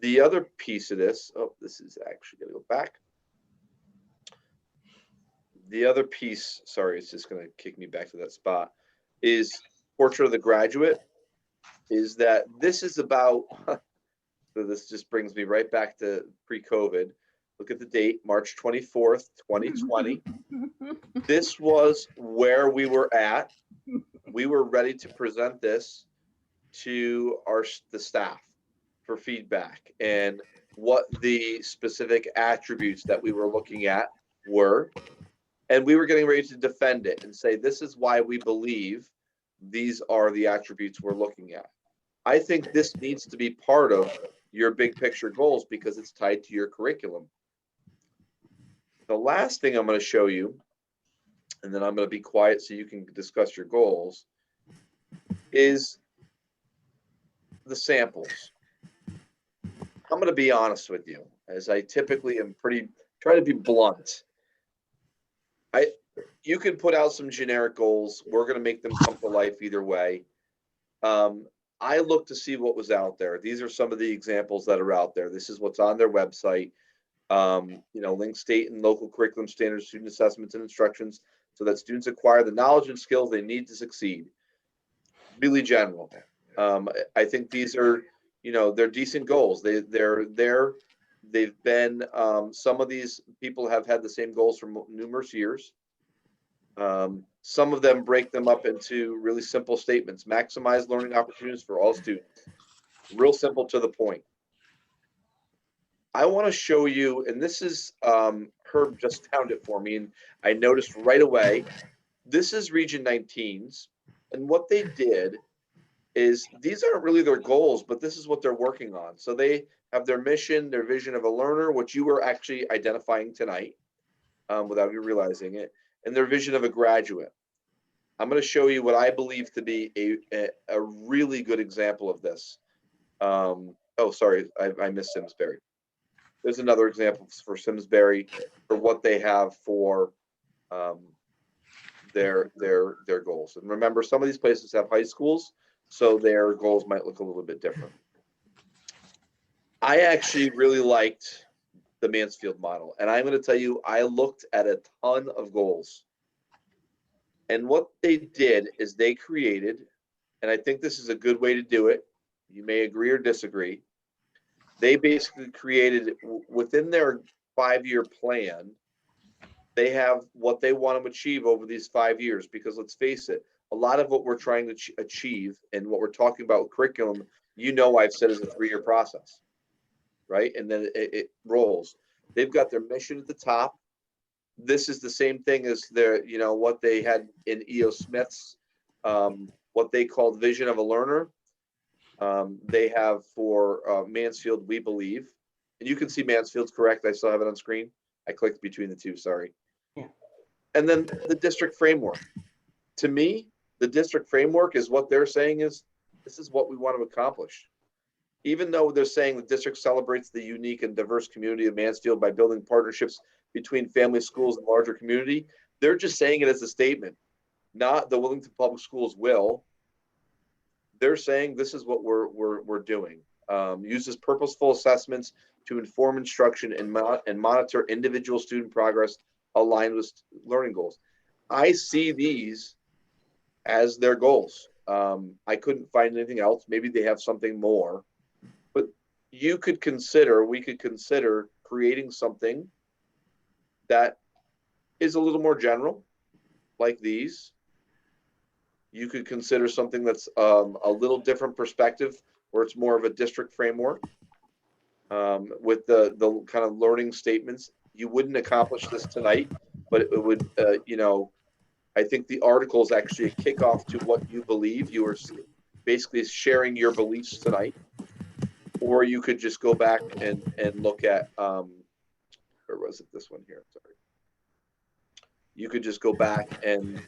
The other piece of this, this is actually going to go back. The other piece, sorry, it's just going to kick me back to that spot, is Portrait of the Graduate, is that this is about, so this just brings me right back to pre-COVID. Look at the date, March 24th, 2020. This was where we were at. We were ready to present this to the staff for feedback and what the specific attributes that we were looking at were. And we were getting ready to defend it and say, this is why we believe these are the attributes we're looking at. I think this needs to be part of your big picture goals because it's tied to your curriculum. The last thing I'm going to show you, and then I'm going to be quiet so you can discuss your goals, is the samples. I'm going to be honest with you, as I typically am try to be blunt. You can put out some generic goals. We're going to make them come to life either way. I looked to see what was out there. These are some of the examples that are out there. This is what's on their website. Link state and local curriculum standards, student assessments and instructions so that students acquire the knowledge and skills they need to succeed. Really general. I think these are, they're decent goals. They've been, some of these people have had the same goals for numerous years. Some of them break them up into really simple statements. Maximize learning opportunities for all students. Real simple to the point. I want to show you, and this is, Herb just found it for me, and I noticed right away This is Region 19's. And what they did is, these aren't really their goals, but this is what they're working on. So they have their mission, their vision of a learner, which you were actually identifying tonight without you realizing it, and their vision of a graduate. I'm going to show you what I believe to be a really good example of this. Oh, sorry, I missed Simsbury. There's another example for Simsbury for what they have for their goals. And remember, some of these places have high schools, so their goals might look a little bit different. I actually really liked the Mansfield model, and I'm going to tell you, I looked at a ton of goals. And what they did is they created, and I think this is a good way to do it, you may agree or disagree, they basically created within their 5-year plan, they have what they want to achieve over these 5 years. Because let's face it, a lot of what we're trying to achieve and what we're talking about with curriculum, I've said is a 3-year process, right? And then it rolls. They've got their mission at the top. This is the same thing as their, what they had in E.O. Smith's, what they called vision of a learner. They have for Mansfield, we believe, and you can see Mansfield's correct. I still have it on screen. I clicked between the two, sorry. Yeah. And then the district framework. To me, the district framework is what they're saying is, this is what we want to accomplish. Even though they're saying the district celebrates the unique and diverse community of Mansfield by building partnerships between family schools and larger community, they're just saying it as a statement, not the Willington Public Schools will. They're saying this is what we're doing. Uses purposeful assessments to inform instruction and monitor individual student progress aligned with learning goals. I see these as their goals. I couldn't find anything else. Maybe they have something more, but we could consider creating something that is a little more general, like these. You could consider something that's a little different perspective, where it's more of a district framework with the kind of learning statements. You wouldn't accomplish this tonight, but it would, I think the article is actually a kickoff to what you believe. You are basically sharing your beliefs tonight. Or you could just go back and look at, where was it? This one here, sorry. You could just go back and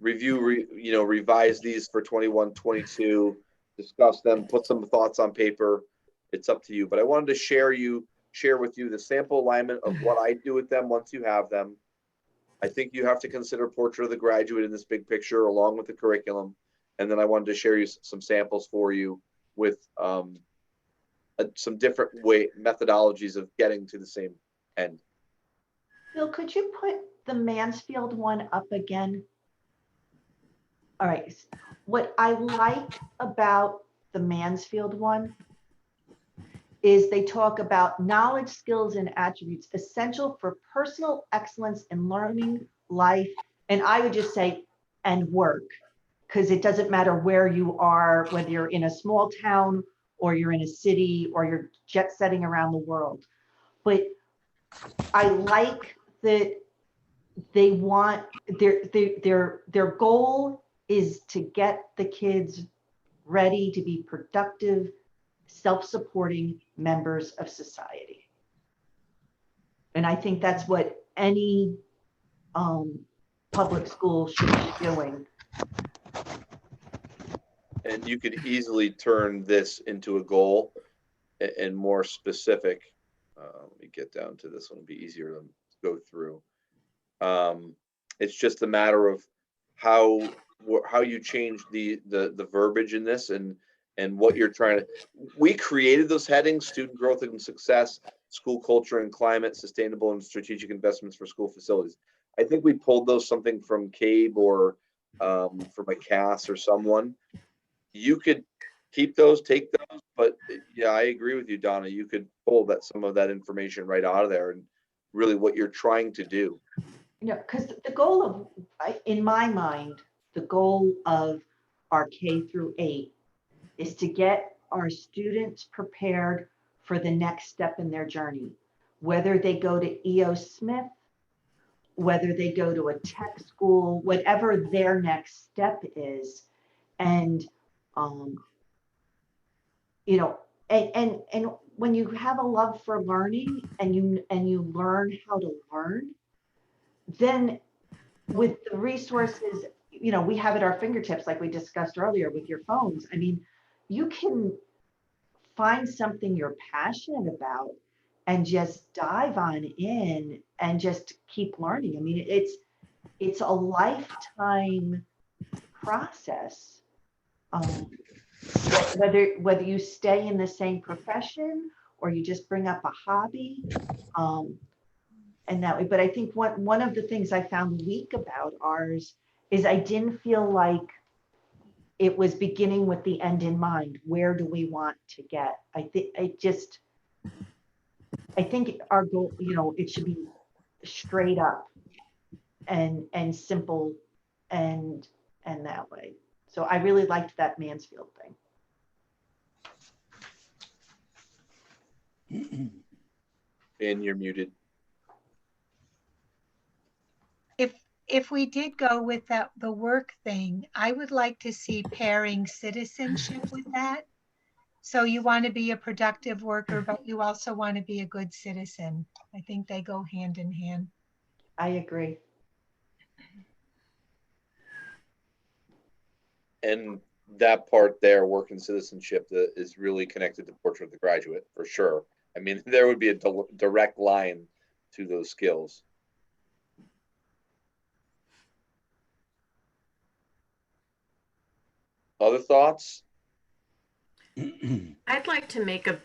revise these for 21, 22, discuss them, put some thoughts on paper. It's up to you. But I wanted to share with you the sample alignment of what I do with them once you have them. I think you have to consider Portrait of the Graduate in this big picture along with the curriculum. And then I wanted to share you some samples for you with some different methodologies of getting to the same end. Bill, could you put the Mansfield one up again? All right. What I like about the Mansfield one is they talk about knowledge, skills, and attributes essential for personal excellence in learning, life, and I would just say, and work, because it doesn't matter where you are, whether you're in a small town or you're in a city or you're jet setting around the world. But I like that they want their goal is to get the kids ready to be productive, self-supporting members of society. And I think that's what any public school should be doing. And you could easily turn this into a goal and more specific. Let me get down to this one, it'll be easier to go through. It's just a matter of how you change the verbiage in this and what you're trying to. We created those headings: student growth and success, school culture and climate, sustainable and strategic investments for school facilities. I think we pulled those something from CABE or from a CAS or someone. You could keep those, take those, but yeah, I agree with you, Donna. You could pull some of that information right out of there and really what you're trying to do. Because the goal of, in my mind, the goal of our K through 8 is to get our students prepared for the next step in their journey, whether they go to E.O. Smith whether they go to a tech school, whatever their next step is. And, you know, and when you have a love for learning and you learn how to learn, then with the resources, you know, we have at our fingertips, like we discussed earlier with your phones. I mean, you can find something you're passionate about and just dive on in and just keep learning. I mean, it's a lifetime process. Whether you stay in the same profession or you just bring up a hobby, and that way. But I think one of the things I found weak about ours is I didn't feel like it was beginning with the end in mind. Where do we want to get? I think our goal, you know, it should be straight up and simple and that way. So I really liked that Mansfield thing. And you're muted. If we did go with the work thing, I would like to see pairing citizenship with that. So you want to be a productive worker, but you also want to be a good citizen. I think they go hand in hand. I agree. And that part there, work and citizenship, that is really connected to Portrait of the Graduate, for sure. I mean, there would be a direct line to those skills. Other thoughts? I'd like to make a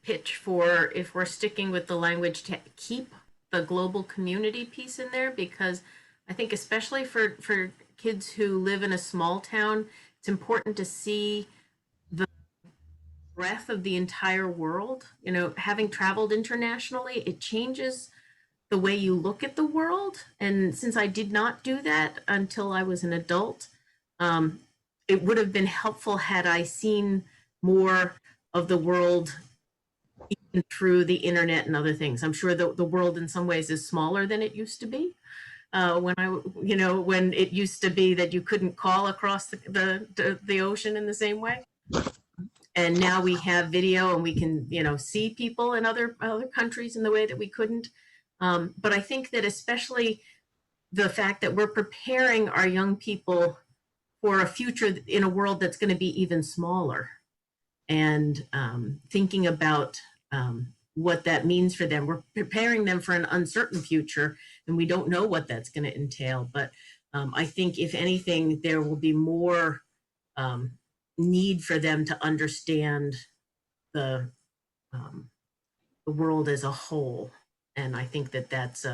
pitch for, if we're sticking with the language, to keep the global community piece in there, because I think especially for kids who live in a small town, it's important to see the breadth of the entire world. You know, having traveled internationally, it changes the way you look at the world. And since I did not do that until I was an adult, it would have been helpful had I seen more of the world even through the internet and other things. I'm sure the world in some ways is smaller than it used to be. When it used to be that you couldn't call across the ocean in the same way. And now we have video and we can, see people in other countries in the way that we couldn't. But I think that especially the fact that we're preparing our young people for a future in a world that's going to be even smaller, and thinking about what that means for them. We're preparing them for an uncertain future, and we don't know what that's going to entail. But I think, if anything, there will be more need for them to understand the world as a whole. And I think that that's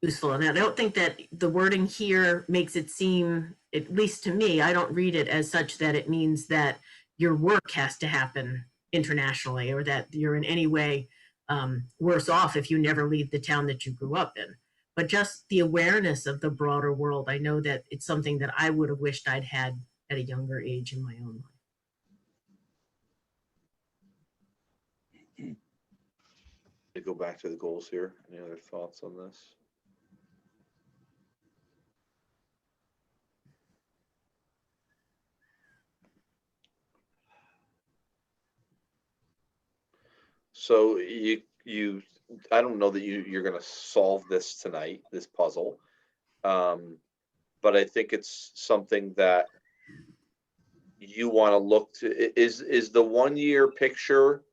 useful. And I don't think that the wording here makes it seem, at least to me, I don't read it as such that it means that your work has to happen internationally, or that you're in any way worse off if you never leave the town that you grew up in. But just the awareness of the broader world. I know that it's something that I would have wished I'd had at a younger age in my own life. To go back to the goals here. Any other thoughts on this? So I don't know that you're going to solve this tonight, this puzzle, but I think it's something that you want to look to. Is the 1 year picture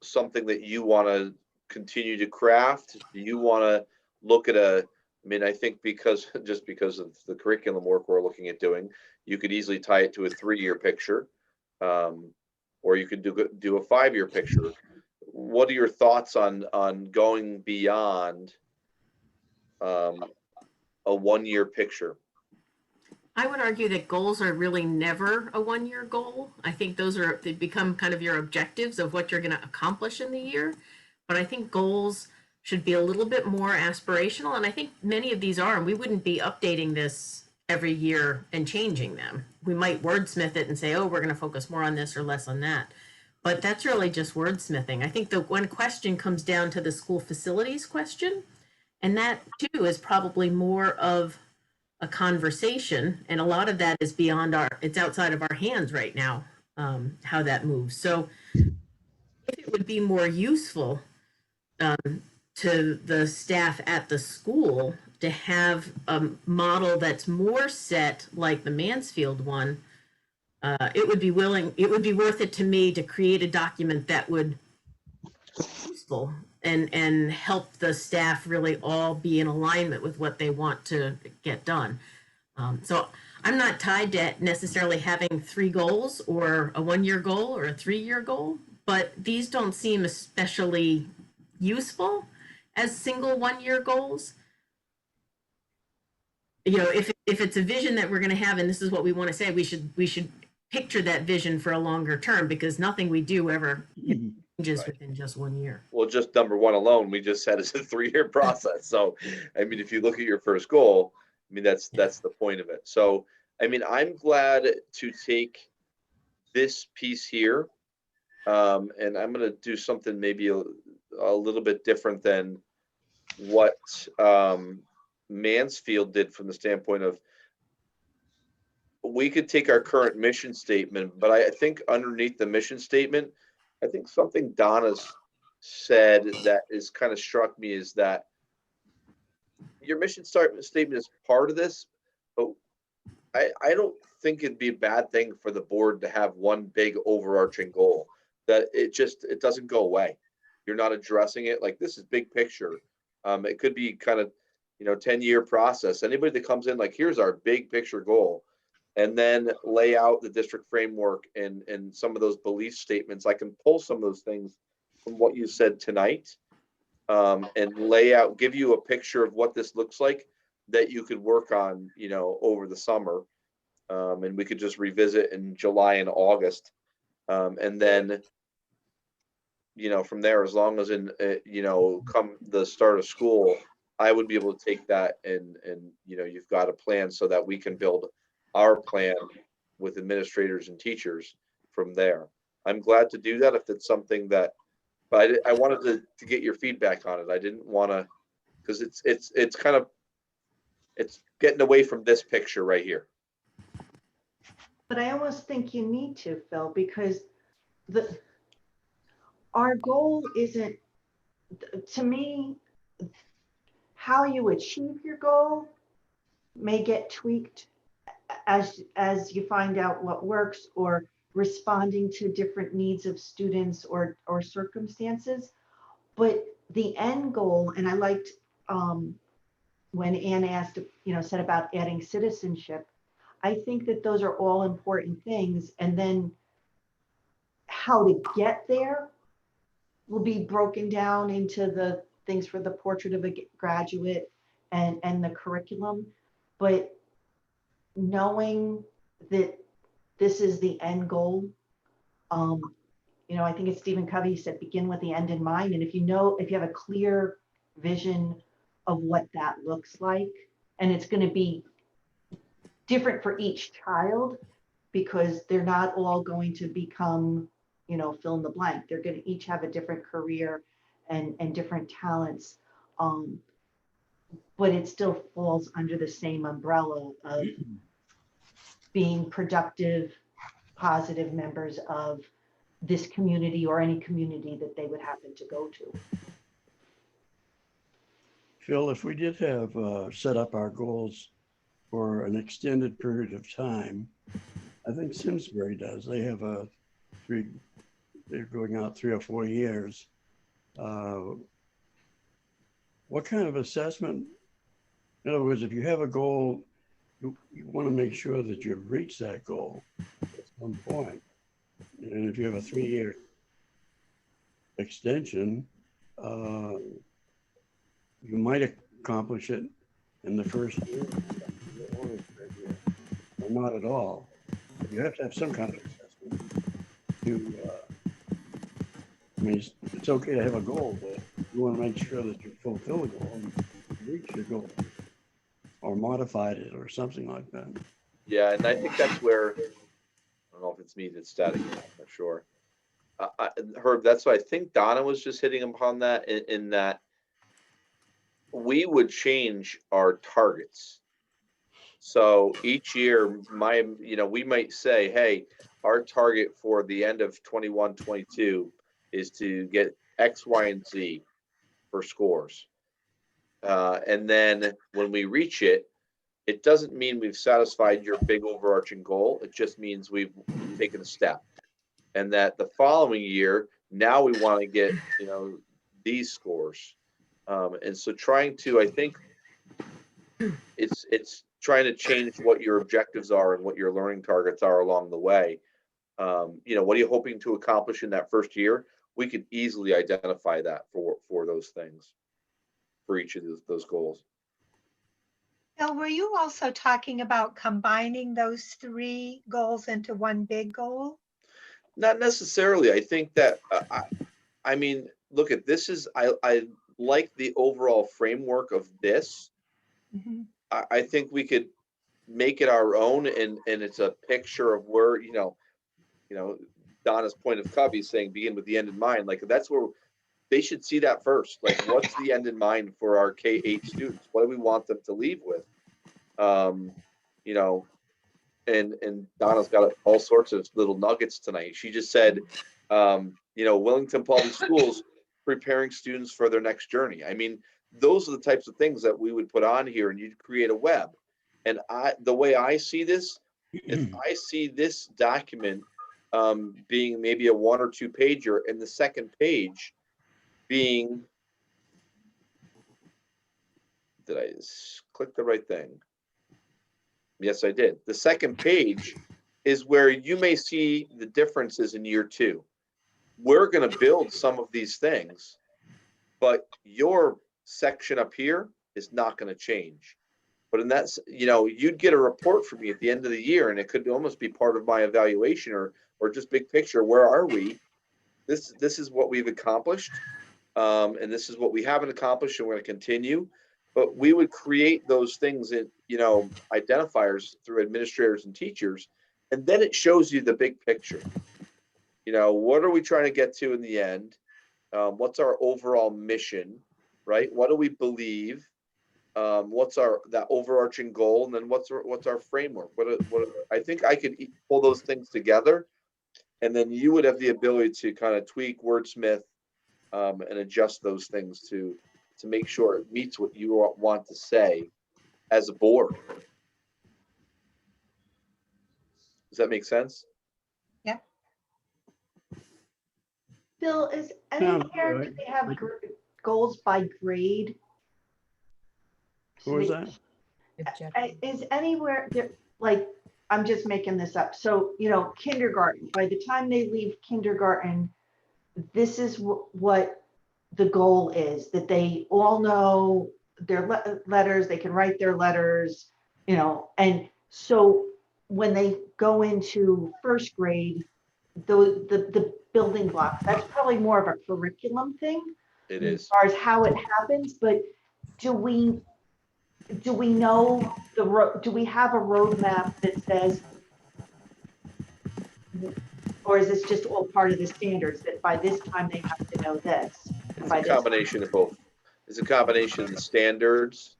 something that you want to continue to craft? Do you want to look at I think because of the curriculum work we're looking at doing, you could easily tie it to a 3 year picture. Or you could do a 5 year picture. What are your thoughts on going beyond a 1 year picture? I would argue that goals are really never a 1 year goal. I think they become kind of your objectives of what you're going to accomplish in the year. But I think goals should be a little bit more aspirational. And I think many of these are, and we wouldn't be updating this every year and changing them. We might wordsmith it and say, oh, we're going to focus more on this or less on that. but that's really just wordsmithing. I think the one question comes down to the school facilities question, and that too is probably more of a conversation, and a lot of that is beyond it's outside of our hands right now, how that moves. So if it would be more useful to the staff at the school to have a model that's more set like the Mansfield one, it would be worth it to me to create a document that would be useful and help the staff really all be in alignment with what they want to get done. So I'm not tied to necessarily having 3 goals or a 1-year goal or a 3-year goal, but these don't seem especially useful as single 1-year goals. You know, if it's a vision that we're going to have, and this is what we want to say, we should picture that vision for a longer term, because nothing we do ever changes within just 1 year. Well, just number 1 alone, we just said it's a 3-year process. So, I mean, if you look at your first goal, I mean, that's the point of it. So, I mean, I'm glad to take this piece here, and I'm going to do something maybe a little bit different than what Mansfield did from the standpoint of, we could take our current mission statement, but I think underneath the mission statement, I think something Donna's said that is kind of struck me is that your mission statement is part of this, but I don't think it'd be a bad thing for the board to have one big overarching goal that it doesn't go away. You're not addressing it like this is big picture. It could be kind of, 10-year process. Anybody that comes in, like, here's our big picture goal, and then lay out the district framework and some of those belief statements. I can pull some of those things from what you said tonight, and lay out, give you a picture of what this looks like that you could work on, over the summer. And we could just revisit in July and August. And then, from there, as long as come the start of school, I would be able to take that and you've got a plan so that we can build our plan with administrators and teachers from there. I'm glad to do that if it's something that, but I wanted to get your feedback on it. I didn't want to, because it's kind of, it's getting away from this picture right here. But I almost think you need to, Phil, because our goal isn't, to me, how you achieve your goal may get tweaked as you find out what works, or responding to different needs of students or circumstances. But the end goal, and I liked when Anne asked, said about adding citizenship, I think that those are all important things. And then how to get there will be broken down into the things for the portrait of a graduate and the curriculum. But knowing that this is the end goal, I think it's Stephen Covey said, begin with the end in mind. And if you have a clear vision of what that looks like, and it's going to be different for each child, because they're not all going to become, fill in the blank. They're going to each have a different career and different talents. But it still falls under the same umbrella of being productive, positive members of this community or any community that they would happen to go to. Phil, if we did have set up our goals for an extended period of time, I think Simsbury does. They have they're going out 3 or 4 years. What kind of assessment? In other words, if you have a goal, you want to make sure that you've reached that goal at some point. And if you have a 3-year extension, you might accomplish it in the first year, or not at all. You have to have some kind of assessment I mean, it's okay to have a goal, but you want to make sure that you fulfill the goal and reach your goal, or modified it or something like that. Yeah, and I think that's where, I don't know if it's me that's static, I'm not sure. Herb, that's what I think Donna was just hitting upon that in that we would change our targets. So each year, we might say, hey, our target for the end of 21-22 is to get X, Y, and Z for scores. And then when we reach it, it doesn't mean we've satisfied your big overarching goal. It just means we've taken a step. And that the following year, now we want to get, these scores. And so trying to, I think it's trying to change what your objectives are and what your learning targets are along the way. What are you hoping to accomplish in that first year? We can easily identify that for those things, for each of those goals. Bill, were you also talking about combining those 3 goals into one big goal? Not necessarily. I think that, look at this I like the overall framework of this. Mm-hmm. I think we could make it our own, and it's a picture of where, Donna's point of Covey saying begin with the end in mind. Like, that's where they should see that first. Like, what's the end in mind for our K-8 students? What do we want them to leave with? And Donna's got all sorts of little nuggets tonight. She just said, Willington Public Schools preparing students for their next journey. I mean, those are the types of things that we would put on here, and you'd create a web. And the way I see this is I see this document being maybe a 1 or 2 pager, and the second page being, did I click the right thing? Yes, I did. The second page is where you may see the differences in year 2. We're going to build some of these things, but your section up here is not going to change. But in that, you'd get a report from me at the end of the year, and it could almost be part of my evaluation or just big picture. Where are we? This is what we've accomplished, and this is what we haven't accomplished, and we're going to continue. But we would create those things in, identifiers through administrators and teachers, and then it shows you the big picture. What are we trying to get to in the end? What's our overall mission, right? What do we believe? What's that overarching goal, and then what's our framework? I think I could pull those things together, and then you would have the ability to kind of tweak, wordsmith, and adjust those things to make sure it meets what you want to say as a board. Does that make sense? Yeah. Bill, is Sounds anywhere, do good. they have goals by grade? What was that? Is anywhere there, like, I'm just making this up. So, kindergarten, by the time they leave kindergarten, this is what the goal is, that they all know their letters, they can write their letters, and so when they go into first grade, the building blocks, that's probably more of a curriculum thing. It is. As far as how it happens, but do we know do we have a roadmap that says, or is this just all part of the standards that by this time they have to know this? It's a combination of both. It's a combination of the standards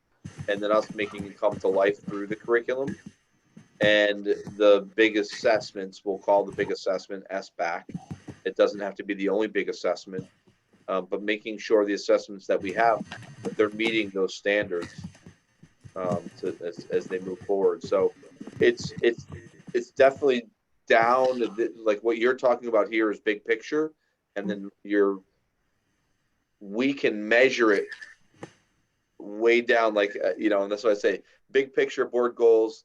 and then us making it come to life through the curriculum. And the big assessments, we'll call the big assessment SBAC. It doesn't have to be the only big assessment, but making sure the assessments that we have, that they're meeting those standards as they move forward. So it's definitely down to like what you're talking about here is big picture, and then we can measure it way down, like and that's what I say, big picture board goals.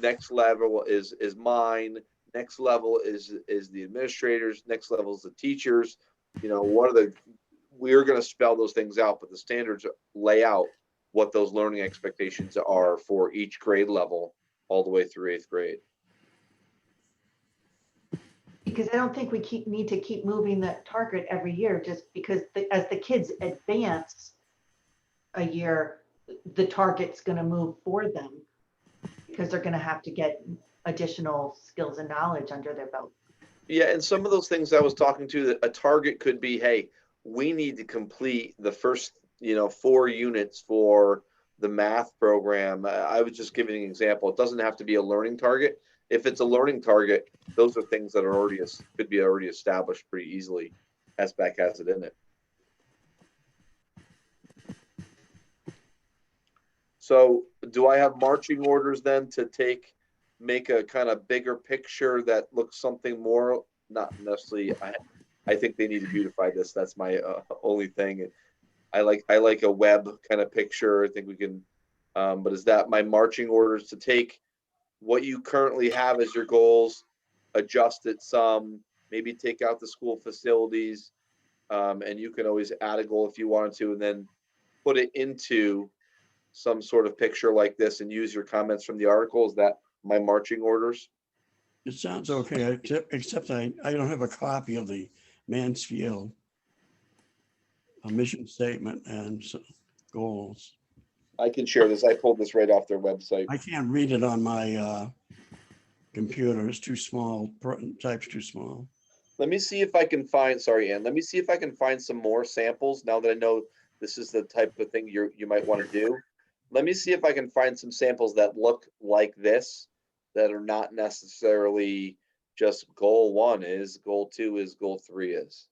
Next level is mine. Next level is the administrators. Next level is the teachers. We're going to spell those things out, but the standards lay out what those learning expectations are for each grade level all the way through 8th grade. Because I don't think we need to keep moving the target every year, just because as the kids advance a year, the target's going to move for them, because they're going to have to get additional skills and knowledge under their belt. Yeah, and some of those things I was talking to, that a target could be, hey, we need to complete the first, 4 units for the math program. I was just giving an example. It doesn't have to be a learning target. If it's a learning target, those are things that are could be already established pretty easily. SBAC has it in it. So do I have marching orders then to make a kind of bigger picture that looks something more, not necessarily, I think they need to beautify this. That's my only thing. I like a web kind of picture. I think we can, but is that my marching orders to take what you currently have as your goals, adjust it some, maybe take out the school facilities, and you can always add a goal if you wanted to, and then put it into some sort of picture like this and use your comments from the article. Is that my marching orders? It sounds okay, except I don't have a copy of the Mansfield mission statement and goals. I can share this. I pulled this right off their website. I can't read it on my computer. It's too small. Type's too small. Let me see if I can find, sorry, Ann, let me see if I can find some more samples now that I know this is the type of thing you might want to do. Let me see if I can find some samples that look like this, that are not necessarily just goal 1 is, goal 2 is, goal 3 is.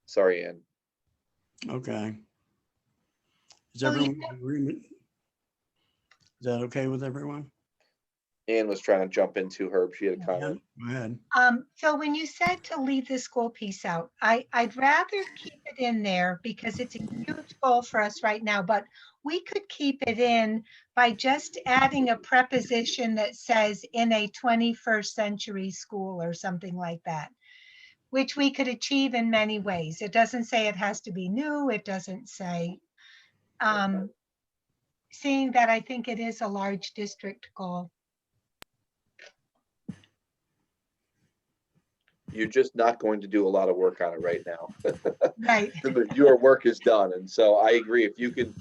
Sorry, Ann. Okay. Is everyone in agreement? Is that okay with everyone? Ann was trying to jump into Herb. She had a comment. Go ahead. So when you said to leave the school piece out, I'd rather keep it in there because it's a huge goal for us right now, but we could keep it in by just adding a preposition that says in a 21st century school or something like that, which we could achieve in many ways. It doesn't say it has to be new. It doesn't say, seeing that I think it is a large district goal. You're just not going to do a lot of work on it right now. Right. Your work is done. And so I agree. If you can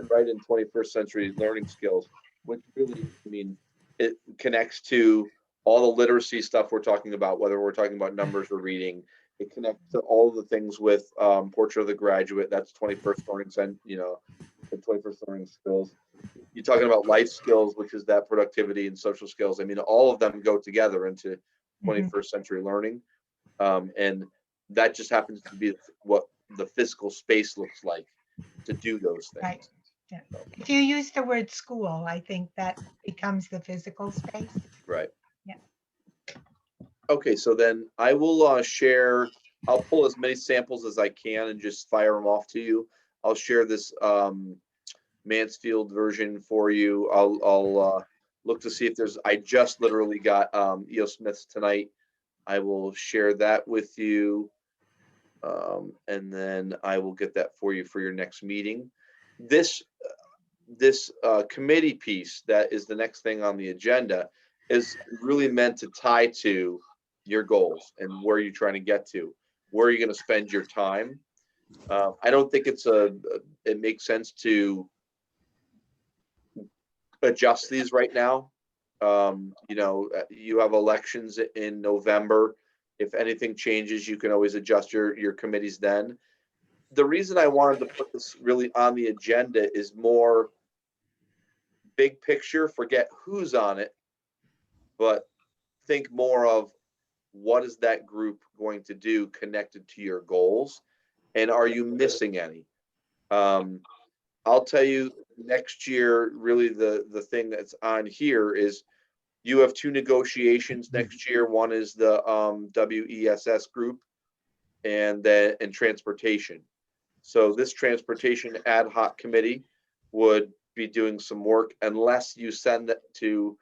write in 21st century learning skills, which really, I mean, it connects to all the literacy stuff we're talking about, whether we're talking about numbers or reading. It connects to all the things with Portrait of the Graduate. That's 21st learning, the 21st learning skills. You're talking about life skills, which is that productivity and social skills. I mean, all of them go together into 21st century learning. And that just happens to be what the physical space looks like to do those things. Right. Yeah. If you use the word school, I think that becomes the physical space. Right. Yeah. Okay, so then I will share, I'll pull as many samples as I can and just fire them off to you. I'll share this Mansfield version for you. I'll look to see if there's, I just literally got E.O. Smith's tonight. I will share that with you. And then I will get that for you for your next meeting. This committee piece that is the next thing on the agenda is really meant to tie to your goals and where you're trying to get to, where you're going to spend your time. I don't think it makes sense to adjust these right now. You have elections in November. If anything changes, you can always adjust your committees then. The reason I wanted to put this really on the agenda is more big picture, forget who's on it, but think more of what is that group going to do connected to your goals, and are you missing any? I'll tell you, next year, really the thing that's on here is you have 2 negotiations next year. One is the WESS group and transportation. So this transportation ad hoc committee would be doing some work unless you send it to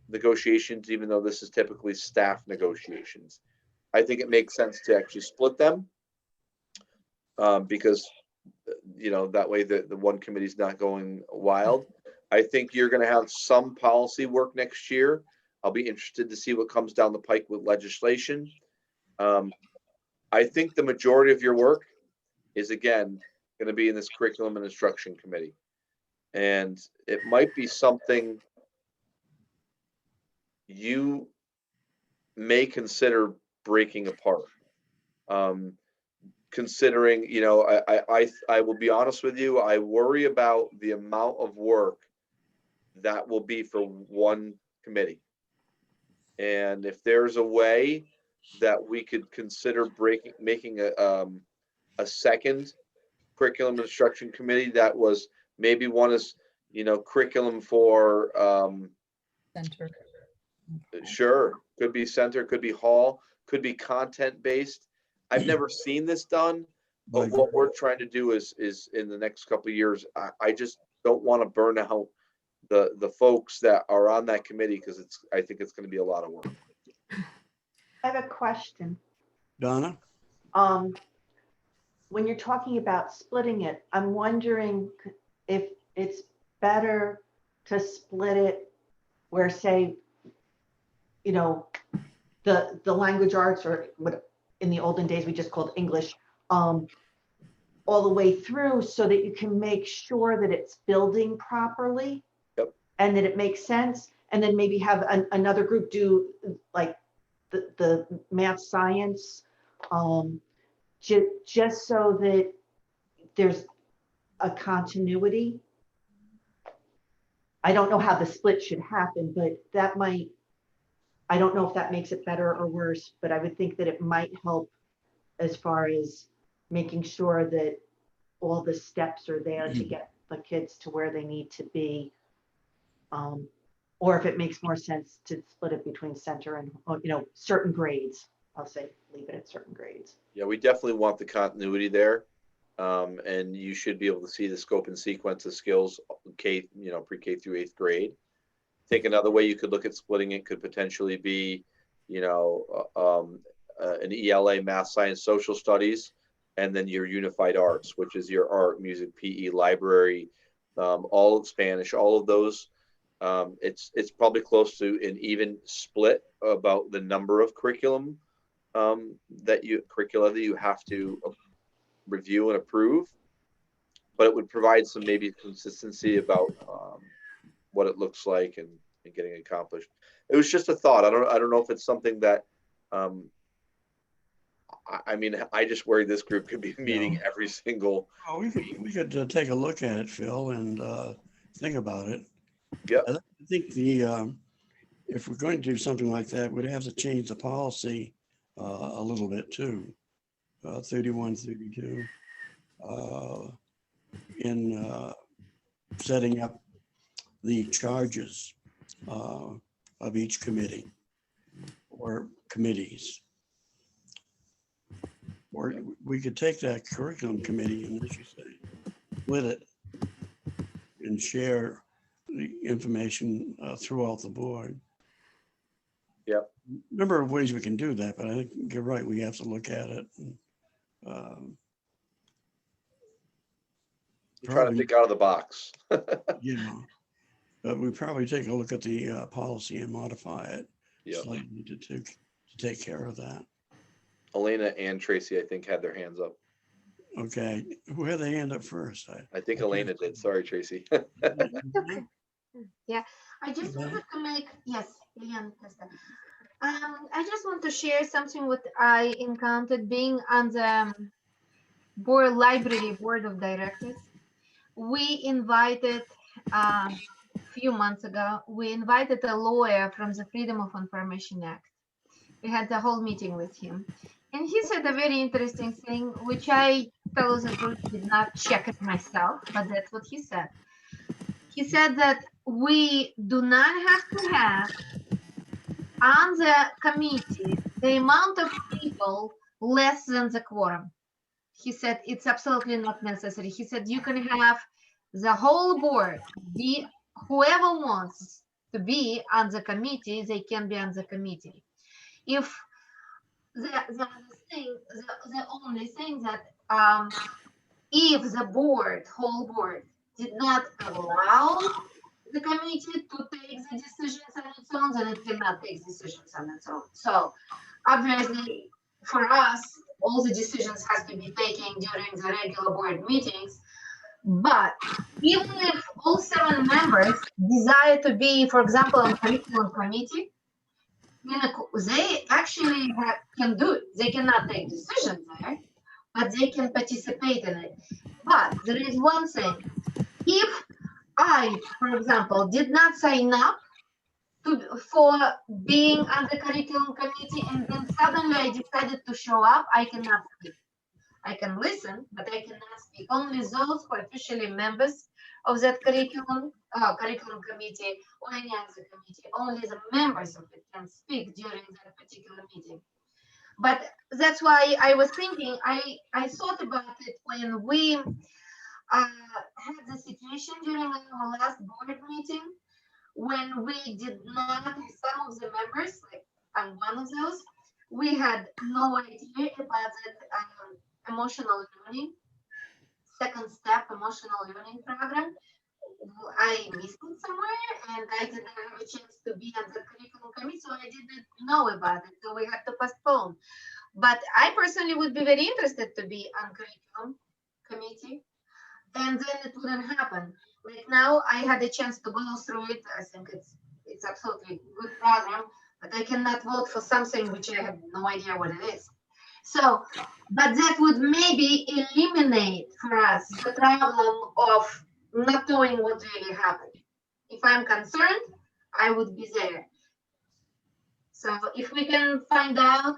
negotiations, even though this is typically staff negotiations. I think it makes sense to actually split them because that way the one committee is not going wild. I think you're going to have some policy work next year. I'll be interested to see what comes down the pike with legislation. I think the majority of your work is, again, going to be in this curriculum and instruction committee. And it might be something you may consider breaking apart. Considering, you know, I will be honest with you, I worry about the amount of work that will be for one committee. And if there's a way that we could consider making a second curriculum instruction committee that was maybe one is, you know, curriculum for Center. sure, could be center, could be hall, could be content based. I've never seen this done, but what we're trying to do is in the next couple of years, I just don't want to burn out the folks that are on that committee, because I think it's going to be a lot of work. I have a question. Donna? When you're talking about splitting it, I'm wondering if it's better to split it where, say, you know, the language arts, or what in the olden days we just called English, all the way through, so that you can make sure that it's building properly. Yep. And that it makes sense, and then maybe have another group do like the math science, just so that there's a continuity. I don't know how the split should happen, but that might, I don't know if that makes it better or worse, but I would think that it might help as far as making sure that all the steps are there to get the kids to where they need to be. Or if it makes more sense to split it between center and, you know, certain grades. I'll say leave it at certain grades. Yeah, we definitely want the continuity there. And you should be able to see the scope and sequence of skills, K, you know, pre-K through 8th grade. I think another way you could look at splitting it could potentially be, you know, an ELA, math, science, social studies, and then your unified arts, which is your art, music, PE, library, all of Spanish, all of those. It's probably close to an even split about the number of curricula that you have to review and approve, but it would provide some maybe consistency about what it looks like and getting accomplished. It was just a thought. I don't know if it's something that I mean, I just worry this group could be meeting every single. Oh, we could take a look at it, Phil, and think about it. Yeah, I think if we're going to do something like that, we'd have to change the policy a little bit too. 31, 32, in setting up the charges of each committee or committees. Or we could take that curriculum committee and, as you say, split it and share the information throughout the board. Yeah. Number of ways we can do that, but I think you're right. We have to look at it. And, trying to think out of the box. you know, but we probably take a look at the policy and modify it slightly to take care of that. Elena and Tracy, I think, had their hands up. Okay, who had their hand up first? I think Elena did. Sorry, Tracy. Yeah, I just wanted to make, yes, Leanne, I just want to share something what I encountered being on the library board of directors. We invited, a few months ago, we invited a lawyer from the Freedom of Information Act. We had the whole meeting with him. And he said a very interesting thing, which I, tell the truth, did not check it myself, but that's what he said. He said that we do not have to have on the committee the amount of people less than the quorum. He said it's absolutely not necessary. He said you can have the whole board, be whoever wants to be on the committee, they can be on the committee. If the only thing that if the whole board did not allow the committee to take the decisions on its own, then it cannot take decisions on its own. So obviously for us, all the decisions has to be taken during the regular board meetings. But even if all 7 members desire to be, for example, on curriculum committee, they actually can do it. They cannot take decisions there, but they can participate in it. But there is one thing. If I, for example, did not sign up for being on the curriculum committee and then suddenly I decided to show up, I cannot speak. I can listen, but I cannot speak. Only those who are officially members of that curriculum committee or any other committee, only the members of it can speak during that particular meeting. But that's why I was thinking, I thought about it when we had the situation during our last board meeting, when we did not, some of the members, like I'm one of those, we had no idea about that emotional learning, second step emotional learning program. I missed it somewhere and I didn't have a chance to be on the curriculum committee, so I didn't know about it. So we had to postpone. But I personally would be very interested to be on curriculum committee. And then it wouldn't happen. Like now I had a chance to go through it. I think it's absolutely good program, but I cannot vote for something which I have no idea what it is. So, but that would maybe eliminate for us the problem of not knowing what really happened. If I'm concerned, I would be there. So if we can find out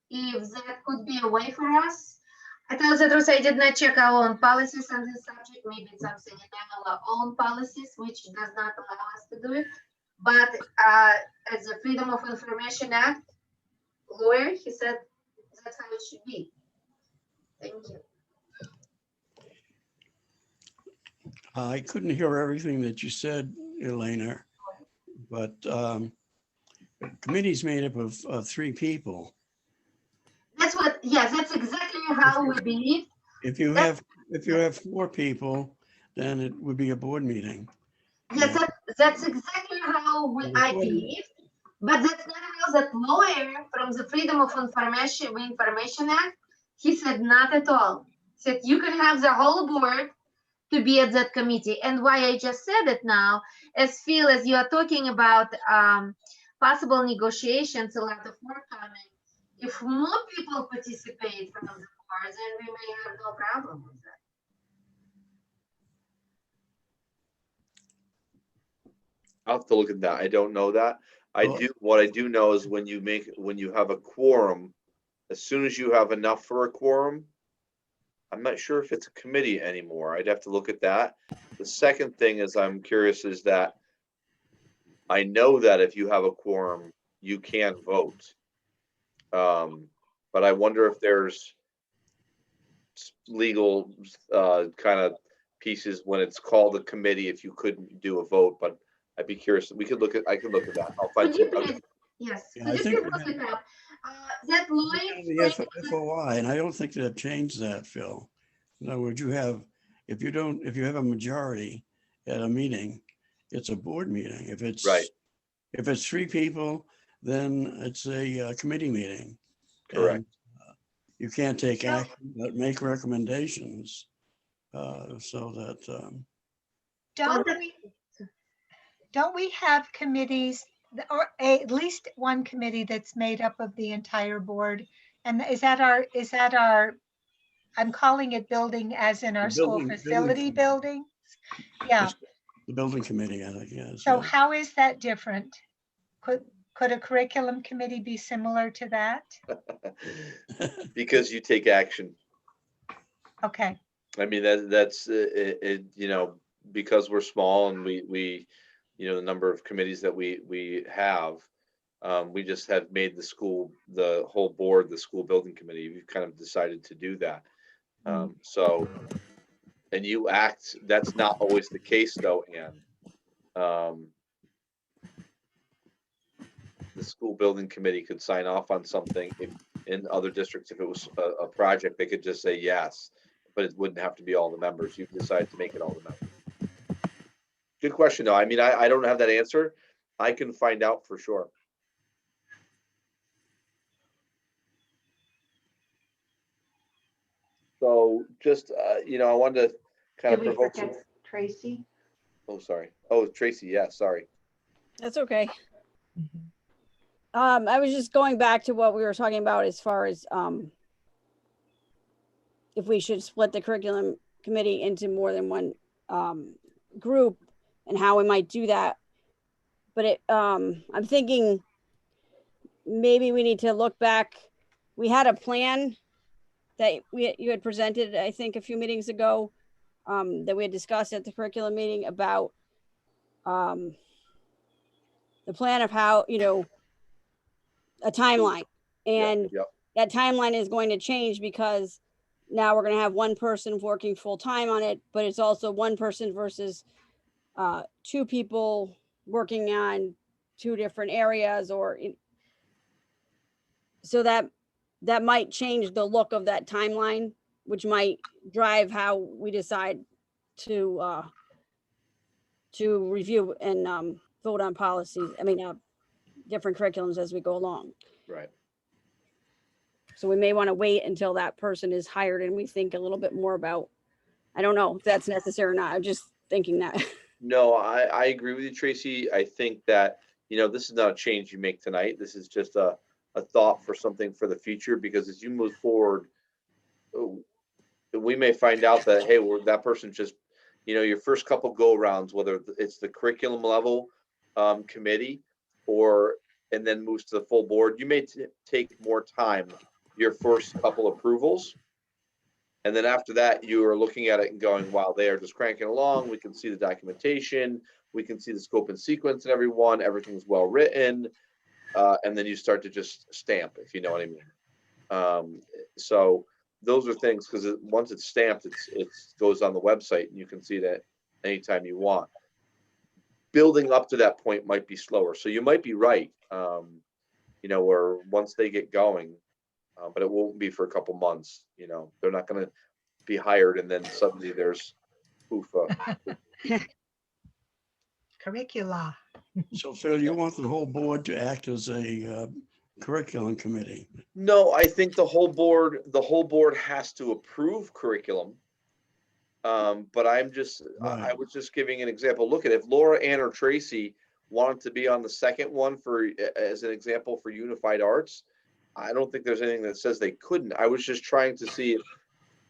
if that could be a way for us. I tell the truth, I did not check our own policies on this subject. Maybe it's something in our own policies which does not allow us to do it. But as a Freedom of Information Act lawyer, he said that's how it should be. Thank you. I couldn't hear everything that you said, Elena, but the committee's made up of 3 people. That's what, yes, that's exactly how we believe. If you have 4 people, then it would be a board meeting. Yes, that's exactly how I believe. But that's not how that lawyer from the Freedom of Information Act, he said not at all. He said you can have the whole board to be at that committee. And why I just said it now, as Phil, as you are talking about possible negotiations, a lot of work coming. If more people participate from the board, then we may have no problem with that. I'll have to look at that. I don't know that. What I do know is when you have a quorum, as soon as you have enough for a quorum, I'm not sure if it's a committee anymore. I'd have to look at that. The second thing is I'm curious is that I know that if you have a quorum, you can vote. But I wonder if there's legal kind of pieces when it's called a committee if you couldn't do a vote, but I'd be curious. I could look at that. I'll find some. Yes. Yeah, I think that lawyer. The FOI, and I don't think they've changed that, Phil. In other words, if you have a majority at a meeting, it's a board meeting. If it's right, if it's 3 people, then it's a committee meeting. Correct. And, you can't take action, but make recommendations so that. Don't we have committees, or at least one committee that's made up of the entire board? And is that our, I'm calling it building as in our school facility building? Yeah. The building committee, I think, yes. So how is that different? Could a curriculum committee be similar to that? Because you take action. Okay. I mean, that's it, you know, because we're small and we you know, the number of committees that we have, we just have made the whole board, the school building committee. We've kind of decided to do that. So, and you act, that's not always the case though, Ann. The school building committee could sign off on something if, in other districts, if it was a project, they could just say yes, but it wouldn't have to be all the members. You've decided to make it all the members. Good question, though. I mean, I don't have that answer. I can find out for sure. So just, you know, I wanted to kind of provoke some... Tracy? Oh, sorry. Oh, Tracy, yeah, sorry. That's okay. I was just going back to what we were talking about as far as if we should split the curriculum committee into more than one group and how we might do that. But I'm thinking maybe we need to look back. We had a plan that you had presented, I think, a few meetings ago that we had discussed at the curriculum meeting about the plan of how, a timeline. And Yep. that timeline is going to change because now we're going to have one person working full time on it, but it's also one person versus two people working on two different areas, so that might change the look of that timeline, which might drive how we decide to review and vote on policies. I mean, different curriculums as we go along. Right. So we may want to wait until that person is hired and we think a little bit more about, I don't know if that's necessary or not. I'm just thinking that. No, I agree with you, Tracy. I think that, this is not a change you make tonight. This is just a thought for something for the future, because as you move forward, we may find out that, hey, that person just, your first couple go rounds, whether it's the curriculum level committee and then moves to the full board, you may take more time, your first couple approvals. And then after that, you are looking at it and going, wow, they are just cranking along. We can see the documentation. We can see the scope and sequence in everyone. Everything's well written. And then you start to just stamp, if you know what I mean. So those are things, because once it's stamped, it goes on the website and you can see that anytime you want. Building up to that point might be slower. So you might be right, where once they get going, but it won't be for a couple months. They're not going to be hired and then suddenly there's poof. Curricula. So Phil, you want the whole board to act as a curriculum committee? No, I think the whole board has to approve curriculum. But I was just giving an example. Look at if Laura, Ann, or Tracy wanted to be on the second one as an example for unified arts, I don't think there's anything that says they couldn't. I was just trying to see if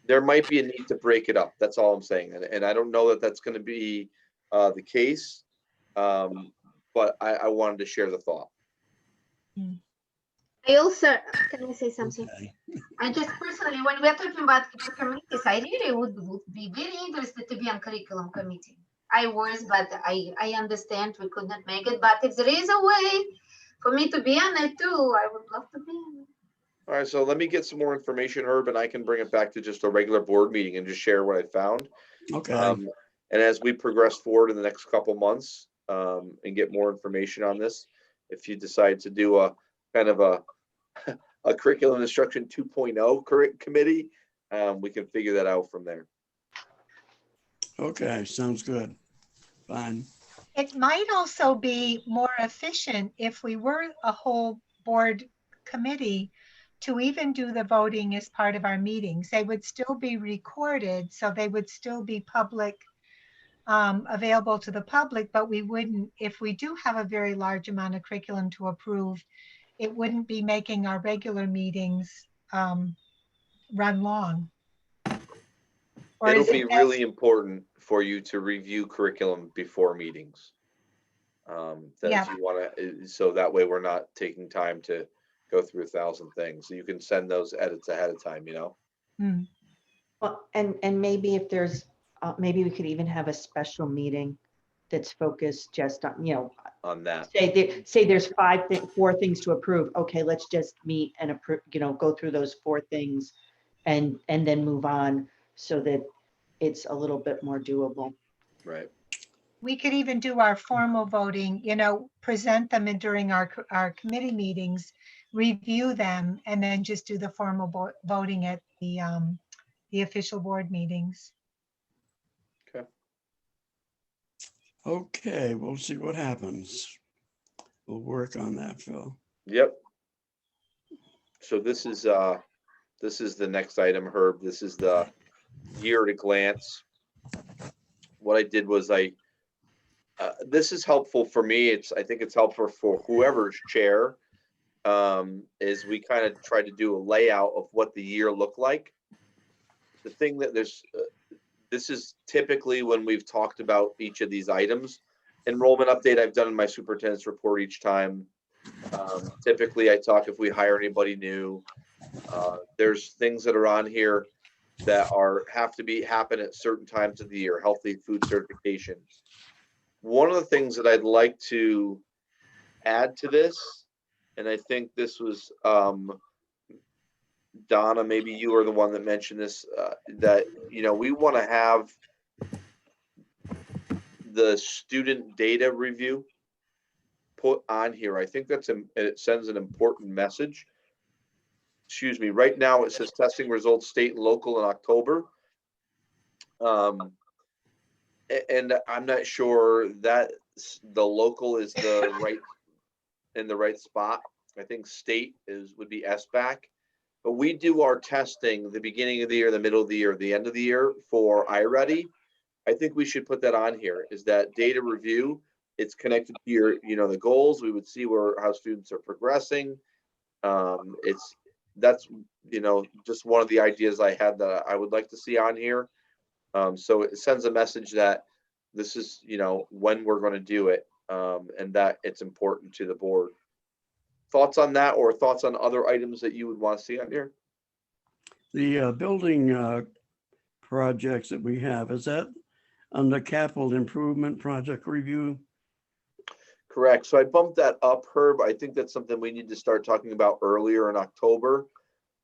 there might be a need to break it up. That's all I'm saying. And I don't know that that's going to be the case. But I wanted to share the thought. I also, can I say something? Okay. I just personally, when we're talking about committees, I really would be very interested to be on curriculum committee. I was, but I understand we could not make it. But if there is a way for me to be on it too, I would love to be on it. All right, so let me get some more information, Herb, and I can bring it back to just a regular board meeting and just share what I found. Okay. And as we progress forward in the next couple months and get more information on this, if you decide to do a kind of a curriculum instruction 2.0 committee, we can figure that out from there. Okay, sounds good. Fine. It might also be more efficient if we were a whole board committee to even do the voting as part of our meetings. They would still be recorded, so they would still be public, available to the public, but we wouldn't, if we do have a very large amount of curriculum to approve, it wouldn't be making our regular meetings run long. Or It'll is it be best- really important for you to review curriculum before meetings. If you want to, so that way we're not taking time to go through 1,000 things. So you can send those edits ahead of time, Well, and maybe if there's, maybe we could even have a special meeting that's focused just on, on that. say there's 4 things to approve. Okay, let's just meet and approve, go through those 4 things and then move on so that it's a little bit more doable. Right. We could even do our formal voting, present them during our committee meetings, review them, and then just do the formal voting at the official board meetings. Okay, we'll see what happens. We'll work on that, Phil. Yep. So this is the next item, Herb. This is the year at a glance. What I did was this is helpful for me. I think it's helpful for whoever's chair is we kind of tried to do a layout of what the year looked like. The thing that this is typically when we've talked about each of these items. Enrollment update I've done in my superintendent's report each time. Typically I talk if we hire anybody new. There's things that are on here that have to happen at certain times of the year, healthy food certification. One of the things that I'd like to add to this, and I think this was Donna, maybe you were the one that mentioned this, that, you know, we want to have the student data review put on here. I think it sends an important message. Excuse me, right now it says testing results state and local in October. And I'm not sure that the local is in the right spot. I think state would be SBAC. But we do our testing the beginning of the year, the middle of the year, the end of the year for iReady. I think we should put that on here, is that data review. It's connected to your, you know, the goals. We would see how students are progressing. That's, you know, just one of the ideas I had that I would like to see on here. So it sends a message that this is, you know, when we're going to do it, and that it's important to the board. Thoughts on that, or thoughts on other items that you would want to see on here? The building projects that we have, is that under capital improvement project review? Correct. So I bumped that up, Herb. I think that's something we need to start talking about earlier in October.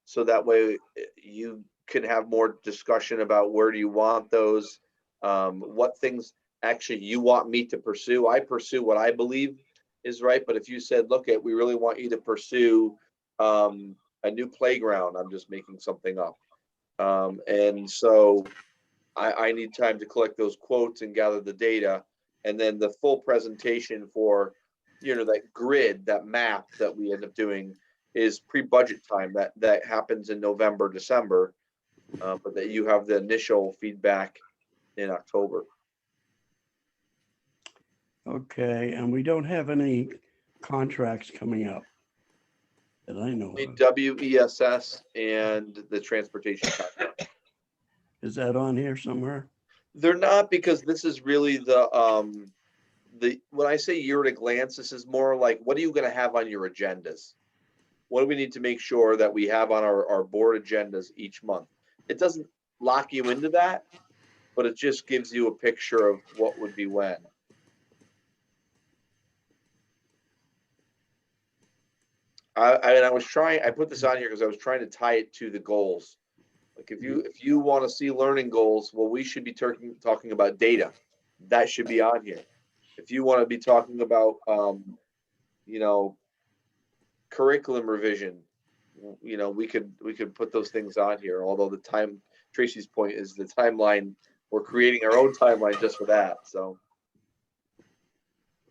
So that way you can have more discussion about where do you want those, what things actually you want me to pursue. I pursue what I believe is right. But if you said, look, we really want you to pursue a new playground, I'm just making something up. And so I need time to collect those quotes and gather the data. And then the full presentation for, you know, that grid, that map that we end up doing is pre-budget time. That happens in November, December, but that you have the initial feedback in October. Okay, and we don't have any contracts coming up that I know of. WESS and the transportation contract. Is that on here somewhere? They're not, because this is really when I say year at a glance, this is more like, what are you going to have on your agendas? What do we need to make sure that we have on our board agendas each month? It doesn't lock you into that, but it just gives you a picture of what would be when. I put this on here because I was trying to tie it to the goals. Like if you want to see learning goals, well, we should be talking about data. That should be on here. If you want to be talking about, you know, curriculum revision, you know, we could put those things on here. Although Tracy's point is the timeline. We're creating our own timeline just for that. So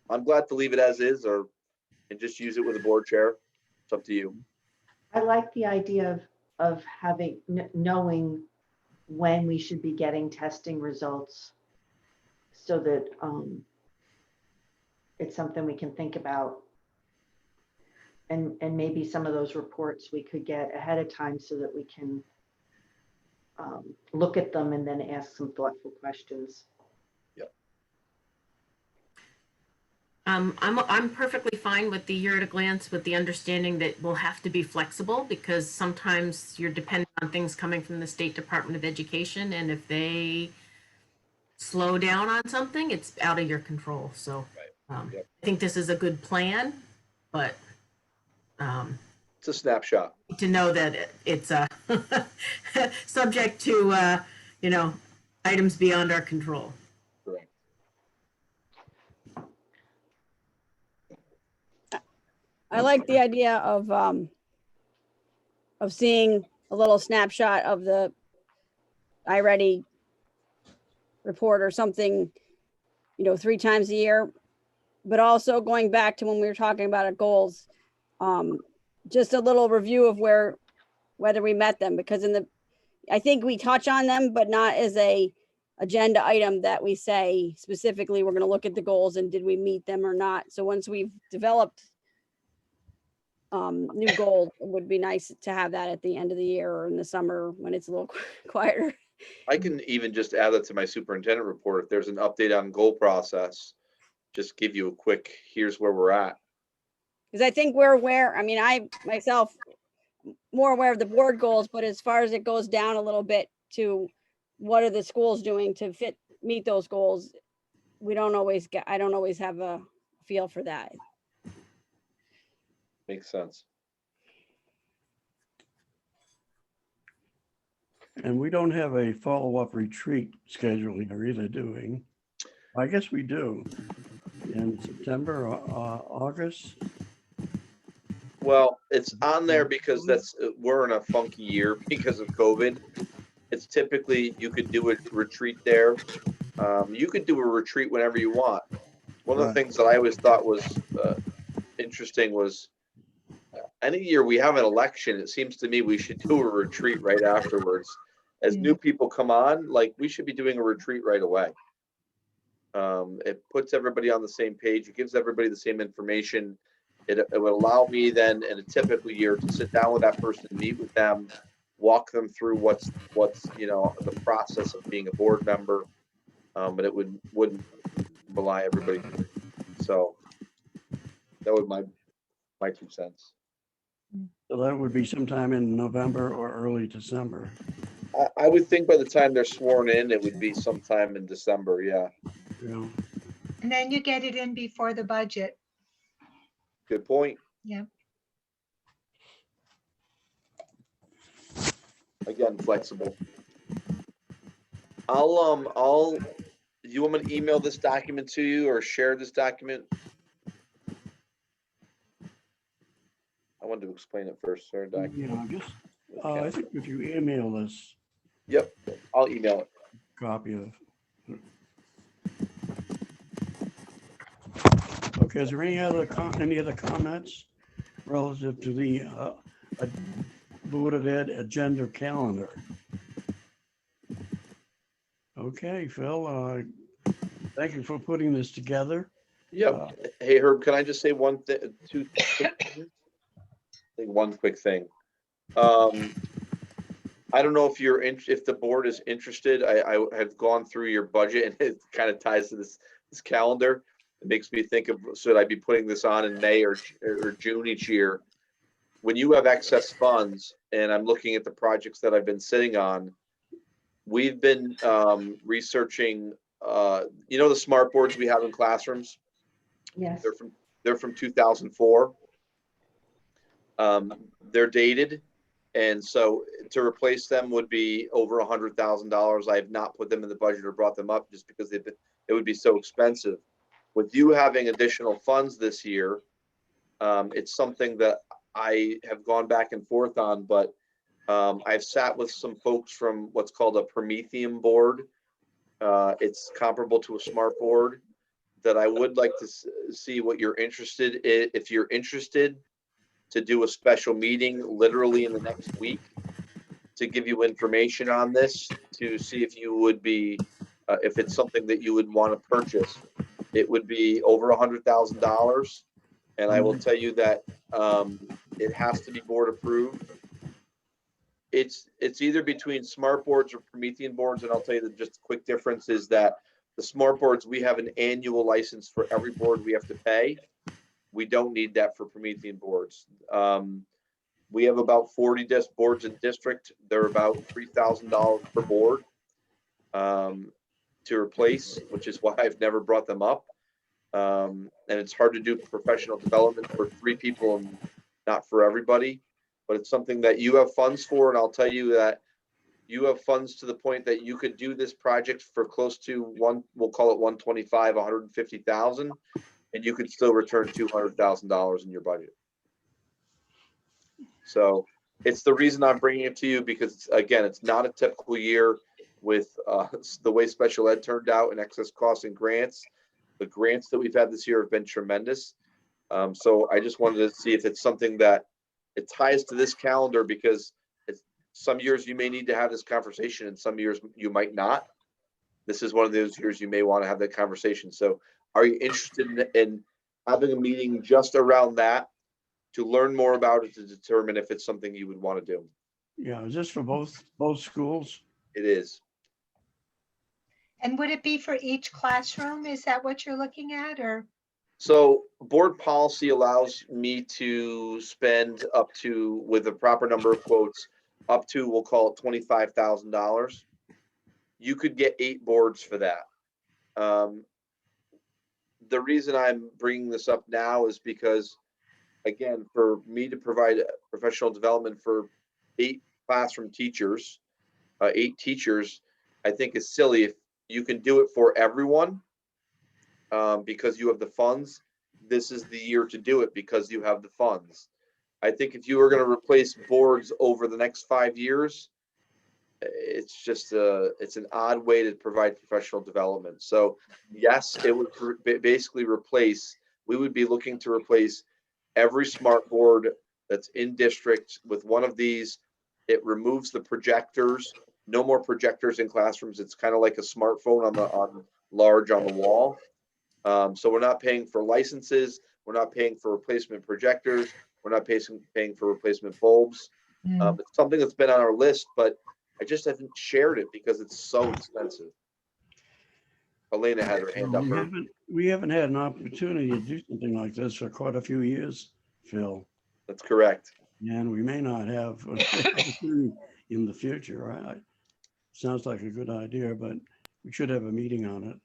I'm glad to leave it as is, and just use it with a board chair. It's up to you. I like the idea of knowing when we should be getting testing results, so that it's something we can think about, and maybe some of those reports we could get ahead of time so that we can look at them and then ask some thoughtful questions. I'm perfectly fine with the year at a glance, with the understanding that we'll have to be flexible, because sometimes you're dependent on things coming from the State Department of Education, and if they slow down on something, it's out of your control. So I think this is a good plan, but it's a snapshot. To know that it's subject to you know, items beyond our control. Correct. I like the idea of seeing a little snapshot of the iReady report or something, you know, 3 times a year, but also going back to when we were talking about our goals, just a little review of whether we met them, because I think we touch on them, but not as a agenda item that we say specifically, we're going to look at the goals and did we meet them or not. So once we've developed new goals. It would be nice to have that at the end of the year or in the summer when it's a little quieter. I can even just add that to my superintendent report. If there's an update on goal process, just give you a quick, here's where we're at. Because I think we're aware, I mean, I myself more aware of the board goals, but as far as it goes down a little bit to what are the schools doing to meet those goals, I don't always have a feel for that. Makes sense. And we don't have a follow-up retreat schedule here either, do we? I guess we do. In September or August? Well, it's on there because we're in a funky year because of COVID. It's typically, you could do a retreat there. You could do a retreat whenever you want. One of the things that I always thought was interesting was any year we have an election, it seems to me we should do a retreat right afterwards. As new people come on, like we should be doing a retreat right away. It puts everybody on the same page. It gives everybody the same information. It would allow me then in a typical year to sit down with that person, meet with them, walk them through what's the process of being a board member. But it wouldn't belie everybody. So that was my 2 cents. So that would be sometime in November or early December. I would think by the time they're sworn in, it would be sometime in December. Yeah. Yeah. And then you get it in before the budget. Good point. Yeah. Again, flexible. You want me to email this document to you or share this document? I wanted to explain it first, sir. Yeah, I think if you email us. Yep, I'll email it. Copy of. Okay, is there any other comments relative to the Board of Ed agenda calendar? Okay, Phil, thank you for putting this together. Yep. Hey, Herb, can I just say one thing? One quick thing. I don't know if the board is interested. I have gone through your budget and it kind of ties to this calendar. It makes me think of, should I be putting this on in May or June each year? When you have excess funds, and I'm looking at the projects that I've been sitting on, we've been researching, the smart boards we have in classrooms. Yes. They're from 2004. They're dated, and so to replace them would be over $100,000. I have not put them in the budget or brought them up just because it would be so expensive. With you having additional funds this year, it's something that I have gone back and forth on, but I've sat with some folks from what's called a Promethean board. It's comparable to a smart board that I would like to see what you're interested in. If you're interested to do a special meeting literally in the next week to give you information on this, to see if you would be, if it's something that you would want to purchase. It would be over $100,000. And I will tell you that it has to be board approved. It's either between smart boards or Promethean boards. And I'll tell you that just a quick difference is that the smart boards, we have an annual license for every board we have to pay. We don't need that for Promethean boards. We have about 40 boards in district. They're about $3,000 per board to replace, which is why I've never brought them up. And it's hard to do professional development for 3 people and not for everybody, but it's something that you have funds for. And I'll tell you that you have funds to the point that you could do this project for close to we'll call it 125, 150,000, and you could still return $200,000 in your budget. So it's the reason I'm bringing it to you, because again, it's not a typical year with the way special ed turned out and excess costs and grants. The grants that we've had this year have been tremendous. So I just wanted to see if it's something that it ties to this calendar, because some years you may need to have this conversation and some years you might not. This is one of those years you may want to have that conversation. So are you interested in having a meeting just around that to learn more about it to determine if it's something you would want to do. Yeah, is this for both schools? It is. And would it be for each classroom? Is that what you're looking at, or? So board policy allows me to spend up to, with a proper number of quotes, up to, we'll call it $25,000. You could get 8 boards for that. The reason I'm bringing this up now is because, again, for me to provide professional development for 8 classroom teachers, 8 teachers, I think is silly. If you can do it for everyone, because you have the funds, this is the year to do it because you have the funds. I think if you were going to replace boards over the next 5 years, it's just it's an odd way to provide professional development. So yes, it would basically replace, we would be looking to replace every smart board that's in district with one of these. It removes the projectors, no more projectors in classrooms. It's kind of like a smartphone on large on the wall. So we're not paying for licenses. We're not paying for replacement projectors. We're not paying for replacement bulbs. It's something that's been on our list, but I just haven't shared it because it's so expensive. Elena had her hand up. We haven't had an opportunity to do something like this for quite a few years, Phil. That's correct. And we may not have an opportunity in the future. Right? Sounds like a good idea, but we should have a meeting on it.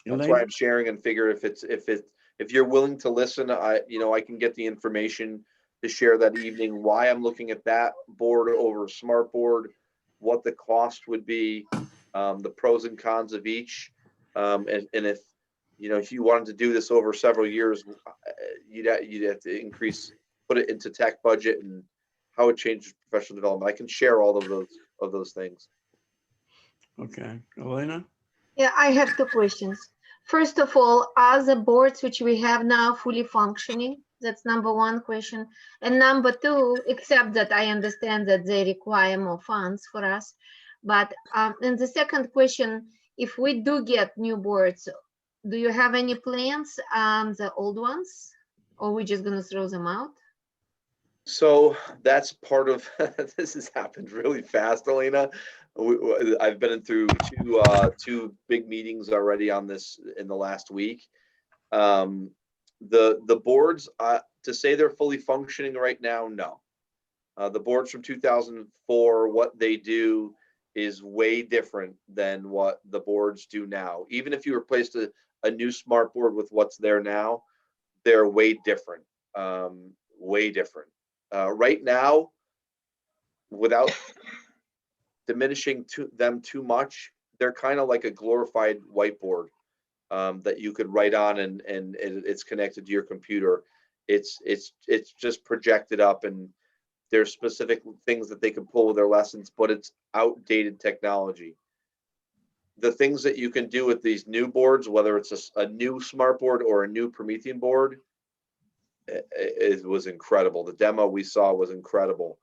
That's why I'm sharing and figure if you're willing to listen, I can get the information to share that evening, why I'm looking at that board over a smart board, what the cost would be, the pros and cons of each. And if you wanted to do this over several years, you'd have to put it into tech budget and how it changes professional development. I can share all of those things. Okay, Elena? Yeah, I have 2 questions. First of all, are the boards which we have now fully functioning? That's number 1 question. And number 2, except that I understand that they require more funds for us. But and the second question, if we do get new boards, do you have any plans on the old ones, or we just gonna throw them out? So that's part of this has happened really fast, Elena. I've been through 2 big meetings already on this in the last week. The boards, to say they're fully functioning right now, no. The boards from 2004, what they do is way different than what the boards do now. Even if you replaced a new smart board with what's there now, they're way different. Way different. Right now, without diminishing them too much, they're kind of like a glorified whiteboard that you could write on, and it's connected to your computer. It's just projected up, and there's specific things that they can pull with their lessons, but it's outdated technology. The things that you can do with these new boards, whether it's a new smart board or a new Promethean board, it was incredible. The demo we saw was incredible.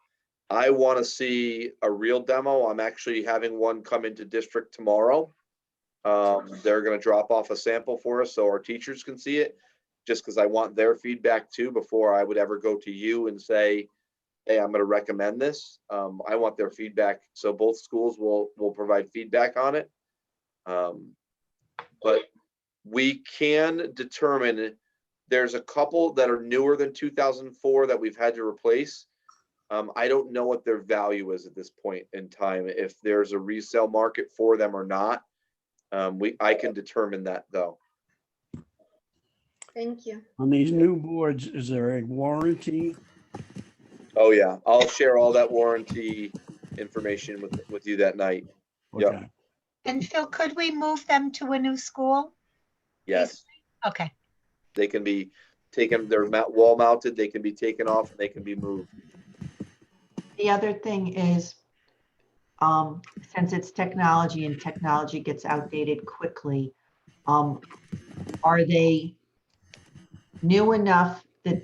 I want to see a real demo. I'm actually having one come into district tomorrow. They're going to drop off a sample for us so our teachers can see it, just because I want their feedback too before I would ever go to you and say, hey, I'm going to recommend this. I want their feedback, so both schools will provide feedback on it. But we can determine, there's a couple that are newer than 2004 that we've had to replace. I don't know what their value is at this point in time, if there's a resale market for them or not. I can determine that though. Thank you. On these new boards, is there a warranty? Oh yeah, I'll share all that warranty information with you that night. Okay. Yep. And Phil, could we move them to a new school? Yes, Okay. they can be taken. They're wall mounted. They can be taken off and they can be moved. The other thing is, since it's technology and technology gets outdated quickly, are they new enough that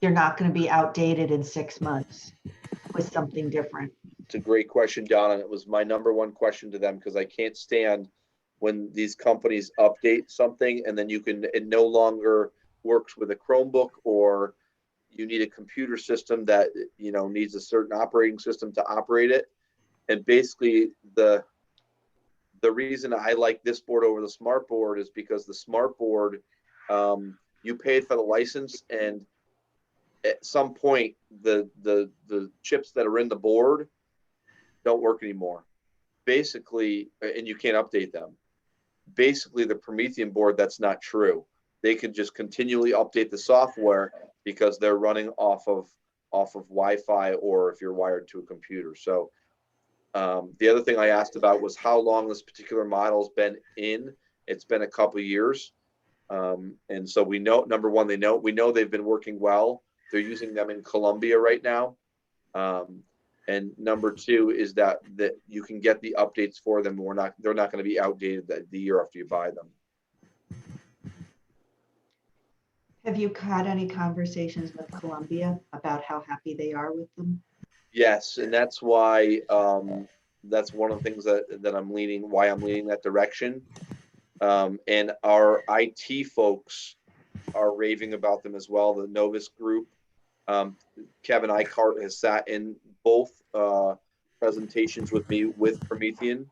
they're not going to be outdated in 6 months with something different? It's a great question, Donna. It was my number 1 question to them, because I can't stand when these companies update something and then it no longer works with a Chromebook, or you need a computer system that, you know, needs a certain operating system to operate it. And basically the reason I like this board over the smart board is because the smart board, you paid for the license, and at some point the chips that are in the board don't work anymore. Basically, and you can't update them. Basically, the Promethean board, that's not true. They can just continually update the software because they're running off of Wi-Fi, or if you're wired to a computer. So the other thing I asked about was how long this particular model's been in. It's been a couple of years. And so we know, number one, we know they've been working well. They're using them in Colombia right now. And number two is that you can get the updates for them. They're not going to be outdated the year after you buy them. Have you had any conversations with Columbia about how happy they are with them? Yes, and that's why that's one of the things that I'm leaning that direction. And our IT folks are raving about them as well. The Novus group, Kevin Eichart has sat in both presentations with me with Promethean,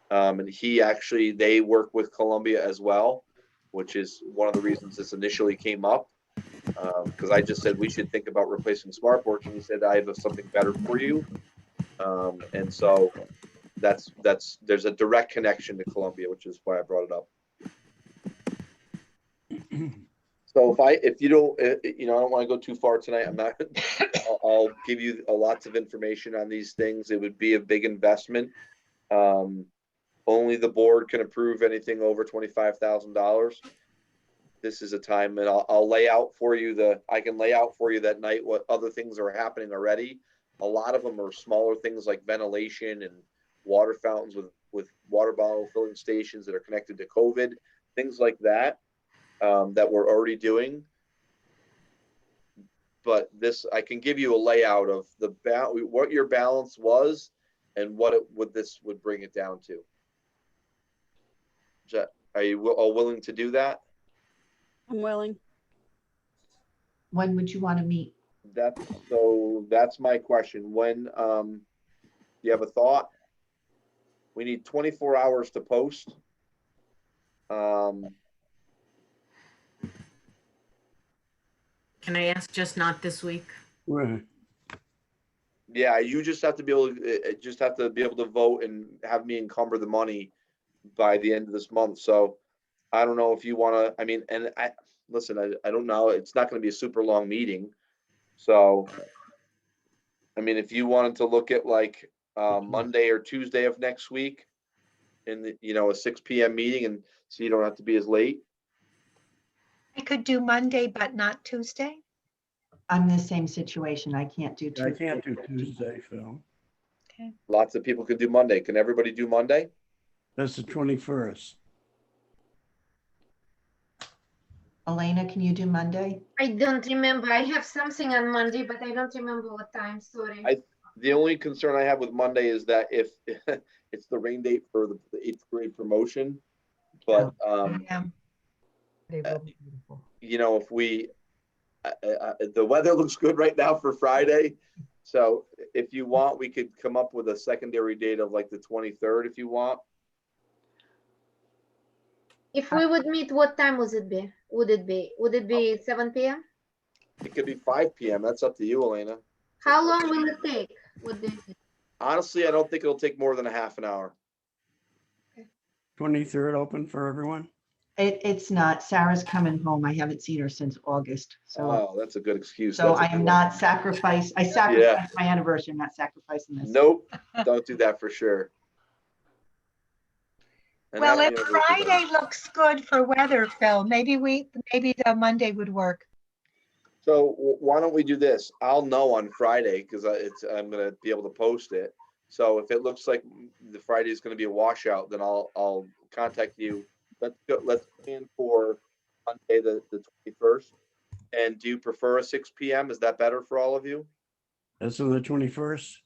and they work with Columbia as well, which is one of the reasons this initially came up. Because I just said we should think about replacing smartboards, and he said I have something better for you. And so there's a direct connection to Columbia, which is why I brought it up. So if you don't, I don't want to go too far tonight. I'll give you lots of information on these things. It would be a big investment. Only the board can approve anything over $25,000. This is a time, and I'll lay out for you I can lay out for you that night what other things are happening already. A lot of them are smaller things like ventilation and water fountains with water bottle filling stations that are connected to COVID, things like that, that we're already doing. But I can give you a layout of what your balance was and what this would bring it down to. Are you all willing to do that? I'm willing. When would you want to meet? That's my question. When, do you have a thought? We need 24 hours to post. Can I ask just not this week? Right. Yeah, you just have to be able to vote and have me encumber the money by the end of this month. So I don't know if you want to, I don't know. It's not going to be a super long meeting. So, if you wanted to look at like Monday or Tuesday of next week in a 6 p.m. meeting, and so you don't have to be as late. I could do Monday, but not Tuesday. I'm in the same situation. I can't do Tuesday. I can't do Tuesday, Phil. Okay. Lots of people can do Monday. Can everybody do Monday? That's the 21st. Elena, can you do Monday? I don't remember. I have something on Monday, but I don't remember what time. Sorry. The only concern I have with Monday is that if it's the rain date for the 8th grade promotion, but Yeah. They will be beautiful. if we the weather looks good right now for Friday, so if you want, we could come up with a secondary date of like the 23rd if you want. If we would meet, what time would it be? Would it be 7 p.m.? It could be 5 p.m. That's up to you, Elena. How long will it take? What do you think? Honestly, I don't think it'll take more than a half an hour. 23rd open for everyone? It's not. Sarah's coming home. I haven't seen her since August. So, That's a good excuse. so That's a I good am one. not sacrificed. I sacrificed my anniversary. I'm not sacrificing this. Nope, don't do that for sure. And Well, happy if anniversary, Friday looks good for weather, Phil, maybe the Monday would work. So why don't we do this? I'll know on Friday because I'm going to be able to post it. So if it looks like the Friday is going to be a washout, then I'll contact you. Let's plan for Monday the 21st. And do you prefer a 6 p.m.? Is that better for all of you? That's on the 21st?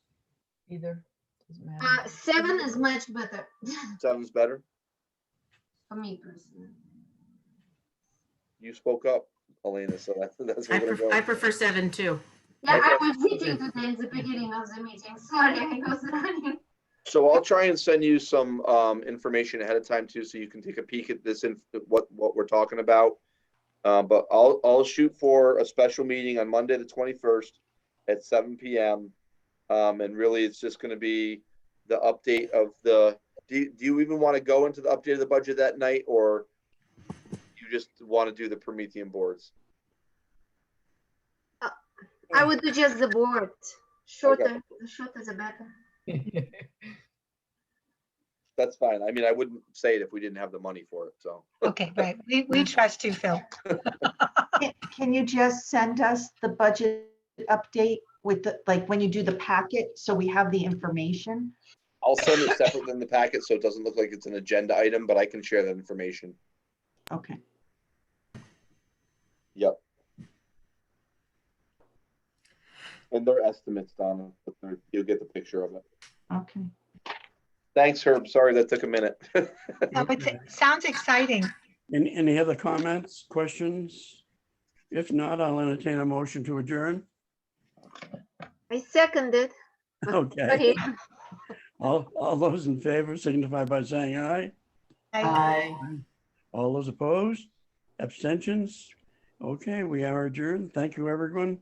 Either. Doesn't matter. 7 is much better 7's better. for me personally. You spoke up, Elena, so that's I, what we're going. I prefer 7 too. Yeah, I Okay. was eating today in the beginning of the meeting. Sorry, I was running. So I'll try and send you some information ahead of time too, so you can take a peek at this and what we're talking about. But I'll shoot for a special meeting on Monday the 21st at 7 p.m. And really, it's just going to be the update of the. Do you even want to go into the update of the budget that night, or you just want to do the Promethean boards? I would do just the board. Shorter, the shorter the better. That's fine. I mean, I wouldn't say it if we didn't have the money for it. So. Okay, right. We trust you, Phil. Can you just send us the budget update with the, like, when you do the packet, so we have the information? I'll send it separate than the packet, so it doesn't look like it's an agenda item, but I can share that information. Okay. Yep. And they're estimates, Donna, but you'll get the picture of it. Okay. Thanks, Herb. Sorry that took a minute. No, but it sounds exciting. Any other comments, questions? If not, I'll entertain a motion to adjourn. I seconded. Okay. All those in favor signify by saying aye. I- All those opposed? Abstentions? Okay, we are adjourned. Thank you, everyone.